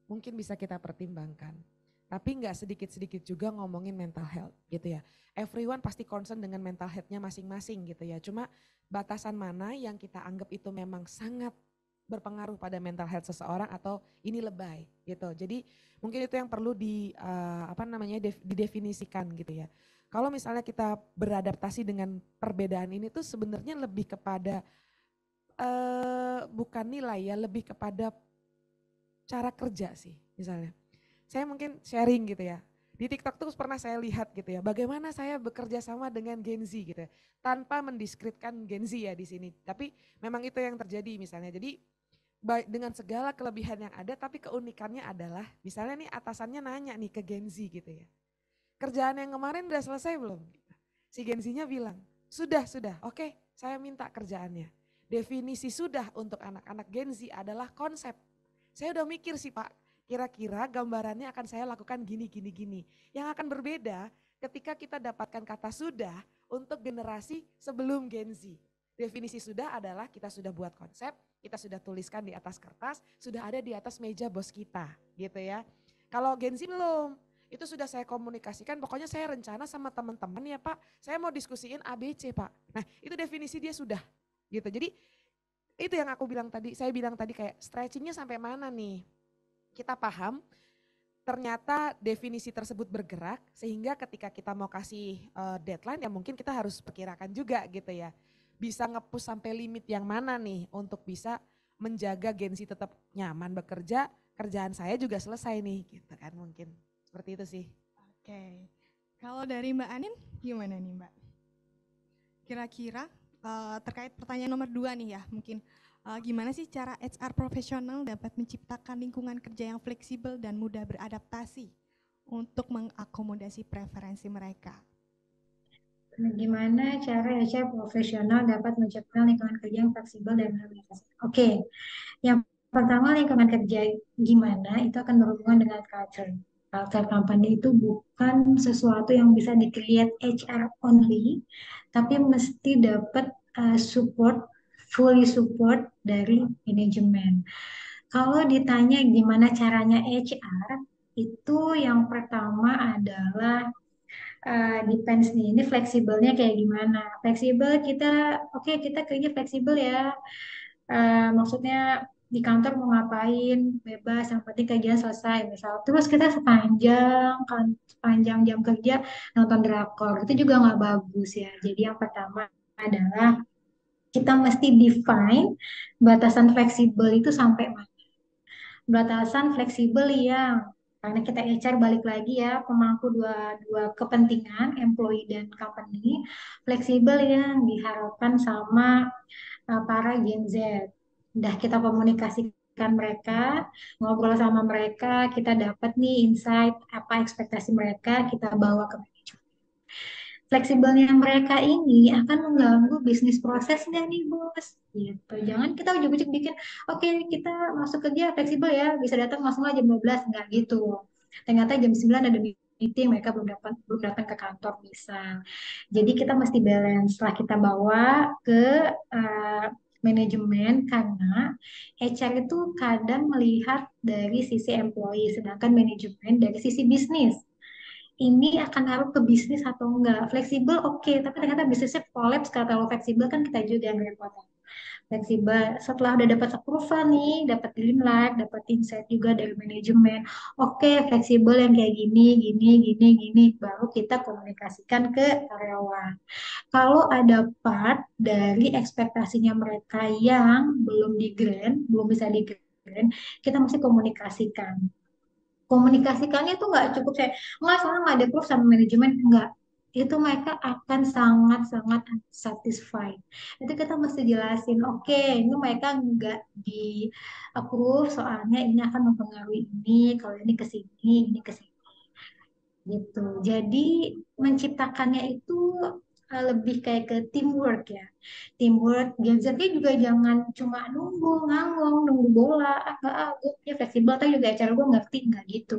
mungkin bisa kita pertimbangkan. Tapi nggak sedikit-sedikit juga ngomongin mental health gitu ya. Everyone pasti concern dengan mental health-nya masing-masing gitu ya. Cuma batasan mana yang kita anggap itu memang sangat berpengaruh pada mental health seseorang atau ini lebay gitu. Jadi mungkin itu yang perlu didefinisikan gitu ya. Kalau misalnya kita beradaptasi dengan perbedaan ini tuh sebenarnya lebih kepada bukan nilai ya, lebih kepada cara kerja sih misalnya. Saya mungkin sharing gitu ya. Di TikTok tuh pernah saya lihat gitu ya, bagaimana saya bekerja sama dengan Gen Z gitu ya. Tanpa mendiskreditkan Gen Z ya di sini. Tapi memang itu yang terjadi misalnya. Jadi dengan segala kelebihan yang ada, tapi keunikannya adalah misalnya nih atasannya nanya nih ke Gen Z gitu ya. Kerjaan yang kemarin udah selesai belum? Si Gen Z-nya bilang, sudah, oke saya minta kerjaannya. Definisi sudah untuk anak-anak Gen Z adalah konsep. Saya udah mikir sih Pak, kira-kira gambarannya akan saya lakukan gini. Yang akan berbeda ketika kita dapatkan kata sudah untuk generasi sebelum Gen Z. Definisi sudah adalah kita sudah buat konsep, kita sudah tuliskan di atas kertas, sudah ada di atas meja bos kita gitu ya. Kalau Gen Z belum, itu sudah saya komunikasikan, pokoknya saya rencana sama teman-teman ya Pak, saya mau diskusiin ABC Pak. Nah itu definisi dia sudah gitu. Jadi itu yang aku bilang tadi, saya bilang tadi kayak stretchingnya sampai mana nih. Kita paham ternyata definisi tersebut bergerak sehingga ketika kita mau kasih deadline ya mungkin kita harus perkirakan juga gitu ya. Bisa nge-push sampai limit yang mana nih untuk bisa menjaga Gen Z tetap nyaman bekerja, kerjaan saya juga selesai nih gitu kan mungkin. Seperti itu sih. Oke, kalau dari Mbak Anin gimana nih Mbak? Kira-kira terkait pertanyaan nomor 2 nih ya, mungkin gimana sih cara HR profesional dapat menciptakan lingkungan kerja yang fleksibel dan mudah beradaptasi untuk mengakomodasi preferensi mereka? Gimana cara HR profesional dapat menciptakan lingkungan kerja yang fleksibel dan mudah beradaptasi? Oke, yang pertama lingkungan kerja gimana itu akan berhubungan dengan culture. Culture company itu bukan sesuatu yang bisa di-create HR only, tapi mesti dapat fully support dari manajemen. Kalau ditanya gimana caranya HR, itu yang pertama adalah depends nih, ini fleksibelnya kayak gimana. Fleksibel kita kerja fleksibel ya. Maksudnya di kantor mau ngapain bebas yang penting kerjaan selesai misal terus kita sepanjang jam kerja nonton drakor itu juga nggak bagus ya. Jadi yang pertama adalah kita mesti define batasan fleksibel itu sampai mana. Batasan fleksibel yang Karena kita HR balik lagi ya, pemangku dua kepentingan, employee dan company, fleksibel yang diharapkan sama para Gen Z. Udah kita komunikasikan mereka, ngobrol sama mereka, kita dapat nih insight apa ekspektasi mereka, kita bawa ke manajemen. Fleksibelnya mereka ini akan mengganggu bisnis prosesnya nih bos. Gitu. Jangan kita ujuk-ujuk bikin, oke kita masuk kerja fleksibel ya, bisa datang maksimal jam 12, enggak gitu. Ternyata jam 9 ada meeting, mereka belum datang ke kantor bisa. Jadi kita mesti balance setelah kita bawa ke eh, manajemen karena HR itu kadang melihat dari sisi employee, sedangkan manajemen dari sisi bisnis ini akan ngaruh ke bisnis atau enggak. Fleksibel oke, tapi ternyata bisnisnya kolaps karena terlalu fleksibel kan kita juga yang repot. Fleksibel setelah udah dapat approval nih, dapat green light, dapat insight juga dari manajemen. Oke, fleksibel yang kayak gini, gini, gini, gini, baru kita komunikasikan ke karyawan. Kalau ada part dari ekspektasinya mereka yang belum di grant, belum bisa di grant, kita mesti komunikasikan. Komunikasikannya tuh nggak cukup saya nggak soalnya nggak ada proof sama manajemen nggak, itu mereka akan sangat-sangat satisfied. Itu kita mesti jelasin, oke ini mereka nggak di approve soalnya ini akan mempengaruhi ini, kalau ini ke sini gitu. Jadi menciptakannya itu lebih kayak ke teamwork ya. Teamwork, gadgetnya juga jangan cuma nunggu, ngangong, nunggu bola. Enggak, gue punya fleksibel, tapi juga HR gue ngerti, enggak gitu.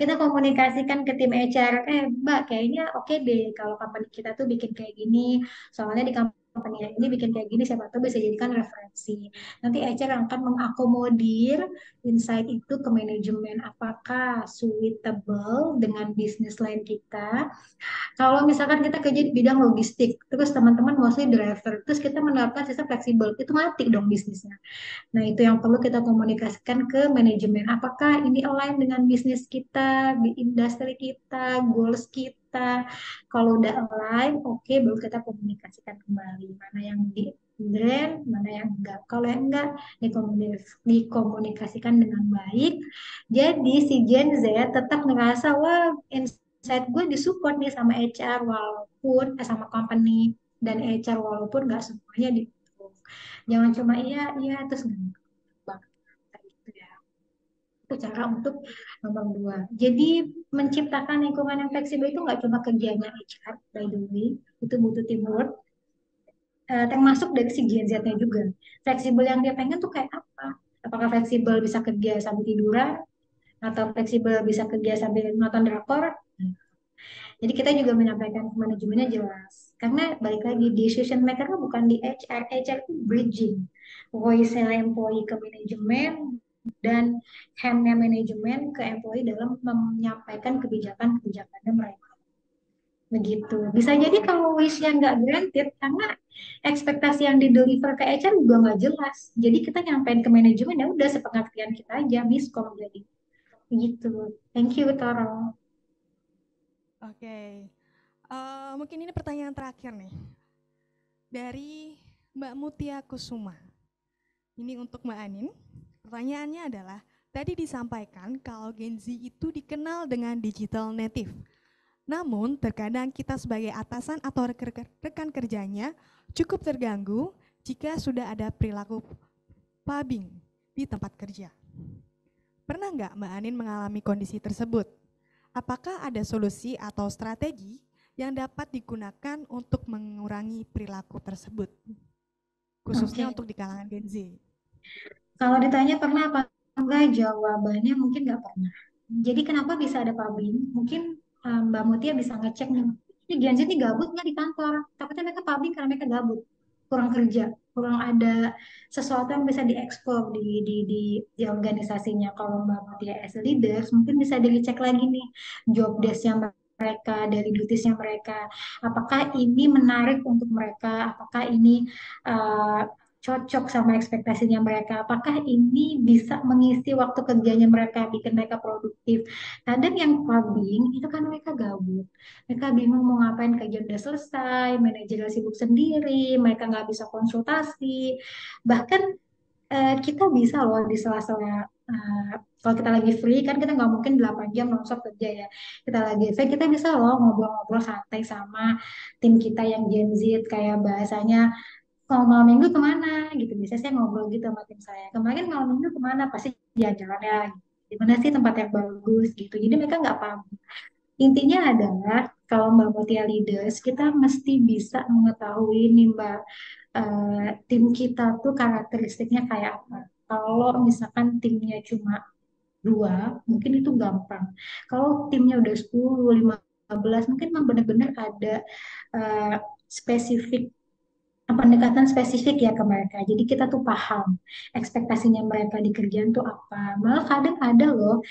Kita komunikasikan ke tim HR, Mbak, kayaknya oke deh kalau company kita tuh bikin kayak gini. Soalnya di company yang ini bikin kayak gini, siapa tahu bisa jadikan referensi. Nanti HR akan mengakomodir insight itu ke manajemen apakah suitable dengan bisnis lain kita. Kalau misalkan kita kerja di bidang logistik, terus teman-teman mostly driver, terus kita menerapkan sistem fleksibel, itu mati dong bisnisnya. Nah, itu yang perlu kita komunikasikan ke manajemen. Apakah ini align dengan bisnis kita, di industri kita, goals kita. Kalau udah align, oke, baru kita komunikasikan kembali. Mana yang di brand, mana yang enggak. Kalau yang enggak, dikomunikasikan dengan baik. Jadi si Gen Z tetap ngerasa, wah, insight gue disupport nih sama HR, walaupun sama company dan HR, walaupun nggak semuanya di jangan cuma iya iya terus nggak kayak gitu ya. Itu cara untuk nomor dua. Jadi menciptakan lingkungan yang fleksibel itu nggak cuma kerjanya HR, by the way, itu butuh teamwork, termasuk dari si Gen Z-nya juga. Fleksibel yang dia pengen tuh kayak apa? Apakah fleksibel bisa kerja sambil tiduran atau fleksibel bisa kerja sambil nonton drakor? Jadi kita juga menyampaikan ke manajemennya jelas. Karena balik lagi, decision maker bukan di HR. HR itu bridging. Voice employee ke manajemen dan handnya manajemen ke employee dalam menyampaikan kebijakan-kebijakannya mereka. Begitu. Bisa jadi kalau wish-nya nggak granted karena ekspektasi yang di-deliver ke HR juga nggak jelas. Jadi kita nyampein ke manajemen ya udah sepengertian kita aja, miskom jadi. Begitu. Thank you, Toro. Oke. Mungkin ini pertanyaan terakhir nih. Dari Mbak Mutia Kusuma. Ini untuk Mbak Anin. Pertanyaannya adalah, tadi disampaikan kalau Gen Z itu dikenal dengan digital native. Namun terkadang kita sebagai atasan atau rekan kerjanya cukup terganggu jika sudah ada perilaku pubbing di tempat kerja. Pernah nggak Mbak Anin mengalami kondisi tersebut? Apakah ada solusi atau strategi yang dapat digunakan untuk mengurangi perilaku tersebut, khususnya untuk di kalangan Gen Z? Kalau ditanya pernah apa enggak, jawabannya mungkin nggak pernah. Jadi kenapa bisa ada pubbing? Mungkin Mbak Mutia bisa ngecek nih. Ini Gen Z ini gabut nggak di kantor? Takutnya mereka pubbing karena mereka gabut, kurang kerja, kurang ada sesuatu yang bisa diekspor di organisasinya. Kalau Mbak Mutia as a leaders, mungkin bisa dicek lagi nih job desk-nya mereka, dari duties-nya mereka. Apakah ini menarik untuk mereka? Apakah ini uh, cocok sama ekspektasinya mereka? Apakah ini bisa mengisi waktu kerjanya mereka, bikin mereka produktif? Kadang yang clubbing itu kan mereka gabut. Mereka bingung mau ngapain, kerja udah selesai, manajernya sibuk sendiri, mereka nggak bisa konsultasi. Bahkan kita bisa loh di sela-sela kalau kita lagi free kan kita nggak mungkin 8 jam nonstop kerja ya. Kita lagi free kita bisa loh ngobrol-ngobrol santai sama tim kita yang Gen Z kayak bahasanya kalau malam minggu kemana gitu. Biasanya saya ngobrol gitu sama tim saya. Kemarin malam minggu kemana? Pasti jalan-jalan ya. Di mana sih tempat yang bagus gitu. Jadi mereka nggak paham. Intinya adalah kalau Mbak Mutia leaders, kita mesti bisa mengetahui nih Mbak, tim kita tuh karakteristiknya kayak apa. Kalau misalkan timnya cuma dua, mungkin itu gampang. Kalau timnya udah 10, 15, mungkin memang benar-benar ada eh, spesifik pendekatan spesifik ya ke mereka. Jadi kita tuh paham ekspektasinya mereka di kerjaan tuh apa. Malah kadang ada loh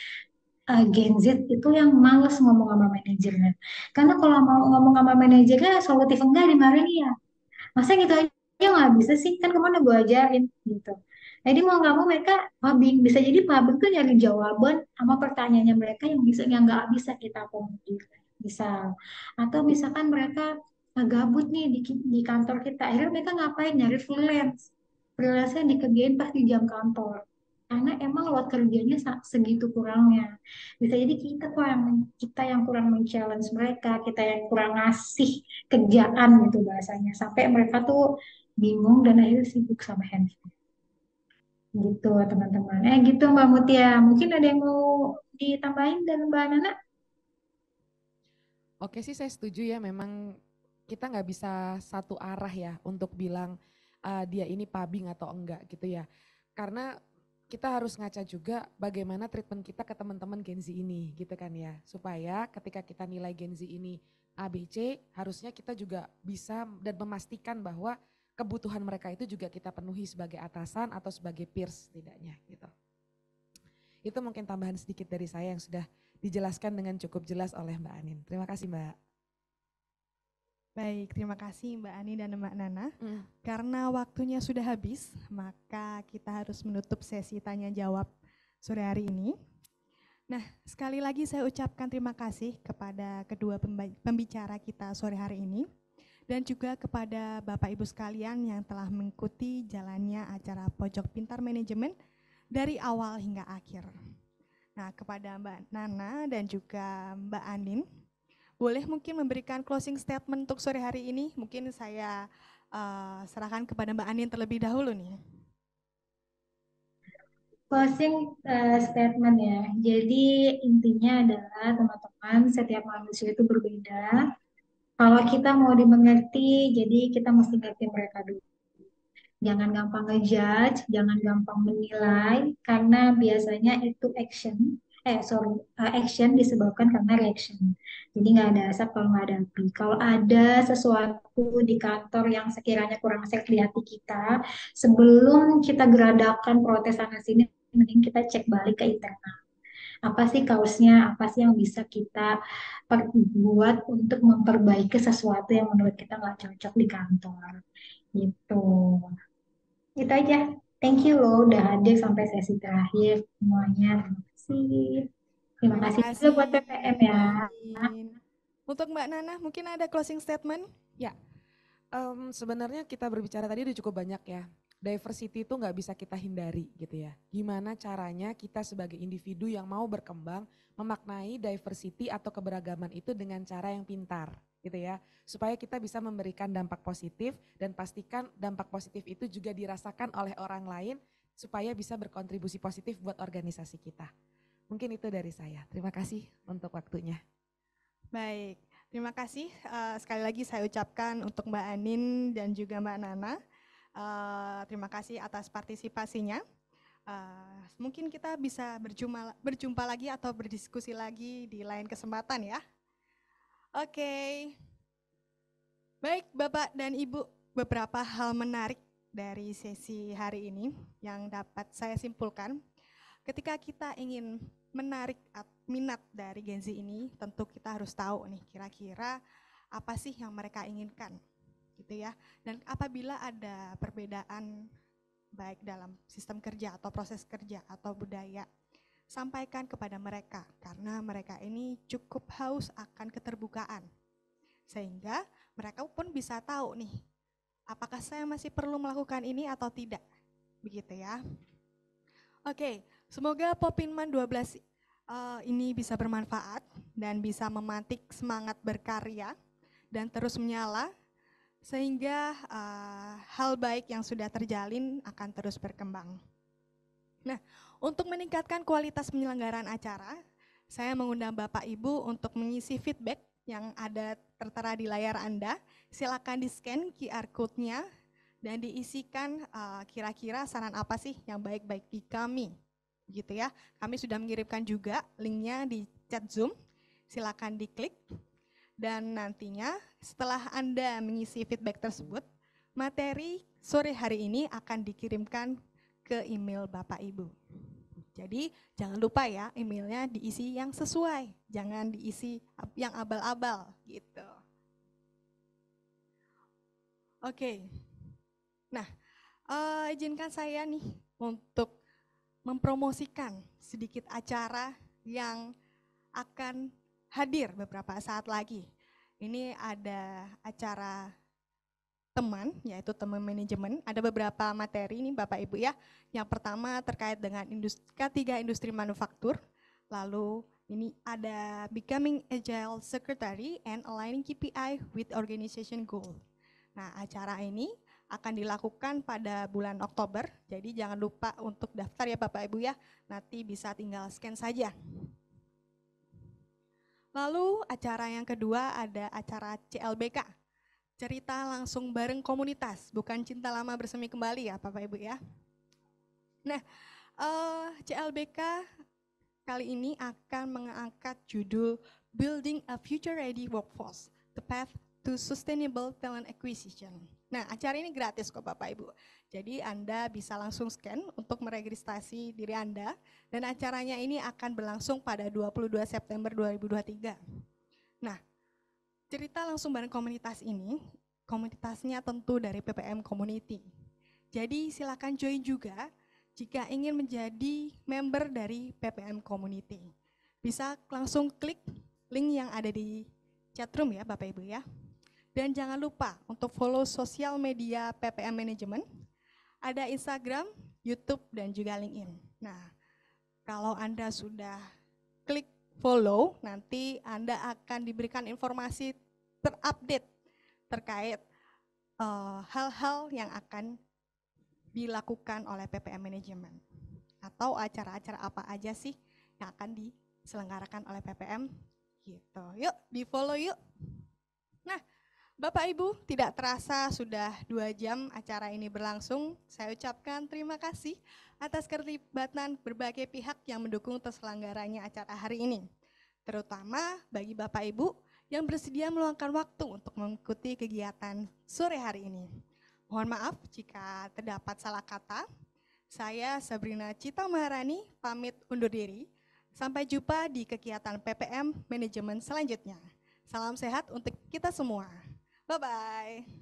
Gen Z itu yang males ngomong sama manajernya. Karena kalau mau ngomong sama manajernya solutif enggak dimarahin ya. Masa gitu aja nggak bisa sih? Kan kemana gue ajarin gitu. Jadi mau nggak mau mereka pubbing. Bisa jadi pubbing tuh nyari jawaban sama pertanyaannya mereka yang nggak bisa kita komunikasi. Misal, atau misalkan mereka gabut nih di kantor kita. Akhirnya mereka ngapain? Nyari freelance. Freelance-nya dikerjain pas di jam kantor. Karena emang load kerjanya segitu kurangnya. Bisa jadi kita yang kurang men-challenge mereka, kita yang kurang ngasih kerjaan gitu bahasanya sampai mereka tuh bingung dan akhirnya sibuk sama handphone gitu teman-teman gitu Mbak Mutia mungkin ada yang mau ditambahin dan Mbak Nana. Oke sih saya setuju ya, memang kita nggak bisa satu arah ya untuk bilang dia ini pubbing atau enggak gitu ya. Karena kita harus ngaca juga bagaimana treatment kita ke teman-teman Gen Z ini gitu kan ya. Supaya ketika kita nilai Gen Z ini A, B, C, harusnya kita juga bisa dan memastikan bahwa kebutuhan mereka itu juga kita penuhi sebagai atasan atau sebagai peers setidaknya gitu. Itu mungkin tambahan sedikit dari saya yang sudah dijelaskan dengan cukup jelas oleh Mbak Anin. Terima kasih Mbak. Baik, terima kasih Mbak Ani dan Mbak Nana. Karena waktunya sudah habis, maka kita harus menutup sesi tanya jawab sore hari ini. Nah, sekali lagi saya ucapkan terima kasih kepada kedua pembicara kita sore hari ini dan juga kepada Bapak Ibu sekalian yang telah mengikuti jalannya acara Pojok Pintar Manajemen dari awal hingga akhir. Nah, kepada Mbak Nana dan juga Mbak Anin, boleh mungkin memberikan closing statement untuk sore hari ini. Mungkin saya serahkan kepada Mbak Anin terlebih dahulu nih. Closing statement ya. Jadi intinya adalah teman-teman setiap manusia itu berbeda. Kalau kita mau dimengerti, jadi kita mesti ngerti mereka dulu. Jangan gampang ngejudge, jangan gampang menilai, karena biasanya itu action disebabkan karena reaction. Jadi nggak ada asap kalau nggak ada api. Kalau ada sesuatu di kantor yang sekiranya kurang sehat di hati kita, sebelum kita geradakan protes sana sini, mending kita cek balik ke internal. Apa sih kausnya, apa sih yang bisa kita perbuat untuk memperbaiki sesuatu yang menurut kita nggak cocok di kantor. Gitu. Itu aja. Thank you loh udah hadir sampai sesi terakhir semuanya. Terima kasih. Terima Terima kasih juga kasih buat PPM Mbak ya. Anin. Untuk Mbak Nana, mungkin ada closing statement? Ya, sebenarnya kita berbicara tadi udah cukup banyak ya. Diversity itu nggak bisa kita hindari gitu ya. Gimana caranya kita sebagai individu yang mau berkembang memaknai diversity atau keberagaman itu dengan cara yang pintar gitu ya. Supaya kita bisa memberikan dampak positif dan pastikan dampak positif itu juga dirasakan oleh orang lain supaya bisa berkontribusi positif buat organisasi kita. Mungkin itu dari saya. Terima kasih untuk waktunya. Baik, terima kasih. Sekali lagi saya ucapkan untuk Mbak Anin dan juga Mbak Nana. Terima kasih atas partisipasinya. Mungkin kita bisa berjumpa lagi atau berdiskusi lagi di lain kesempatan ya. Oke. Baik Bapak dan Ibu, beberapa hal menarik dari sesi hari ini yang dapat saya simpulkan. Ketika kita ingin menarik minat dari Gen Z ini, tentu kita harus tahu nih kira-kira apa sih yang mereka inginkan. Gitu ya. Dan apabila ada perbedaan baik dalam sistem kerja atau proses kerja atau budaya, sampaikan kepada mereka karena mereka ini cukup haus akan keterbukaan. Sehingga mereka pun bisa tahu nih, apakah saya masih perlu melakukan ini atau tidak. Begitu ya. Oke, Semoga Popinman 12 ini bisa bermanfaat dan bisa memantik semangat berkarya dan terus menyala sehingga hal baik yang sudah terjalin akan terus berkembang. Nah, untuk meningkatkan kualitas penyelenggaraan acara, saya mengundang Bapak Ibu untuk mengisi feedback yang ada tertera di layar Anda. Silakan di-scan QR code-nya dan diisikan kira-kira saran apa sih yang baik bagi kami. Gitu ya. Kami sudah mengirimkan juga linknya di chat Zoom. Silakan diklik. Dan nantinya setelah Anda mengisi feedback tersebut, materi sore hari ini akan dikirimkan ke email Bapak Ibu. Jadi jangan lupa ya emailnya diisi yang sesuai, jangan diisi yang abal-abal gitu. Oke, nah izinkan saya nih untuk mempromosikan sedikit acara yang akan hadir beberapa saat lagi. Ini ada acara teman, yaitu teman manajemen. Ada beberapa materi nih Bapak Ibu ya. Yang pertama terkait dengan K3 industri manufaktur. Lalu ini ada Becoming Agile Secretary and Aligning KPI with Organization Goal. Nah, acara ini akan dilakukan pada bulan Oktober. Jadi jangan lupa untuk daftar ya Bapak Ibu ya. Nanti bisa tinggal scan saja. Lalu acara yang kedua ada acara CLBK. Cerita langsung bareng komunitas, bukan cinta lama bersemi kembali ya Bapak Ibu ya. Nah, CLBK kali ini akan mengangkat judul Building a Future Ready Workforce, The Path to Sustainable Talent Acquisition. Nah, acara ini gratis kok Bapak Ibu. Jadi Anda bisa langsung scan untuk meregistrasi diri Anda dan acaranya ini akan berlangsung pada 22 September 2023. Nah, cerita langsung bareng komunitas ini, komunitasnya tentu dari PPM Community. Jadi silakan join juga jika ingin menjadi member dari PPM Community. Bisa langsung klik link yang ada di chatroom ya Bapak Ibu ya. Dan jangan lupa untuk follow sosial media PPM Management, ada Instagram, YouTube, dan juga LinkedIn. Nah, kalau Anda sudah klik follow, nanti Anda akan diberikan informasi terupdate terkait hal-hal yang akan dilakukan oleh PPM Manajemen atau acara-acara apa aja sih yang akan diselenggarakan oleh PPM gitu. Yuk, di-follow yuk. Nah, Bapak Ibu, tidak terasa sudah 2 jam acara ini berlangsung. Saya ucapkan terima kasih atas keterlibatan berbagai pihak yang mendukung terselenggaranya acara hari ini. Terutama bagi Bapak Ibu yang bersedia meluangkan waktu untuk mengikuti kegiatan sore hari ini. Mohon maaf jika terdapat salah kata. Saya Sabrina Cita Maharani pamit undur diri. Sampai jumpa di kegiatan PPM Manajemen selanjutnya. Salam sehat untuk kita semua. Bye-bye.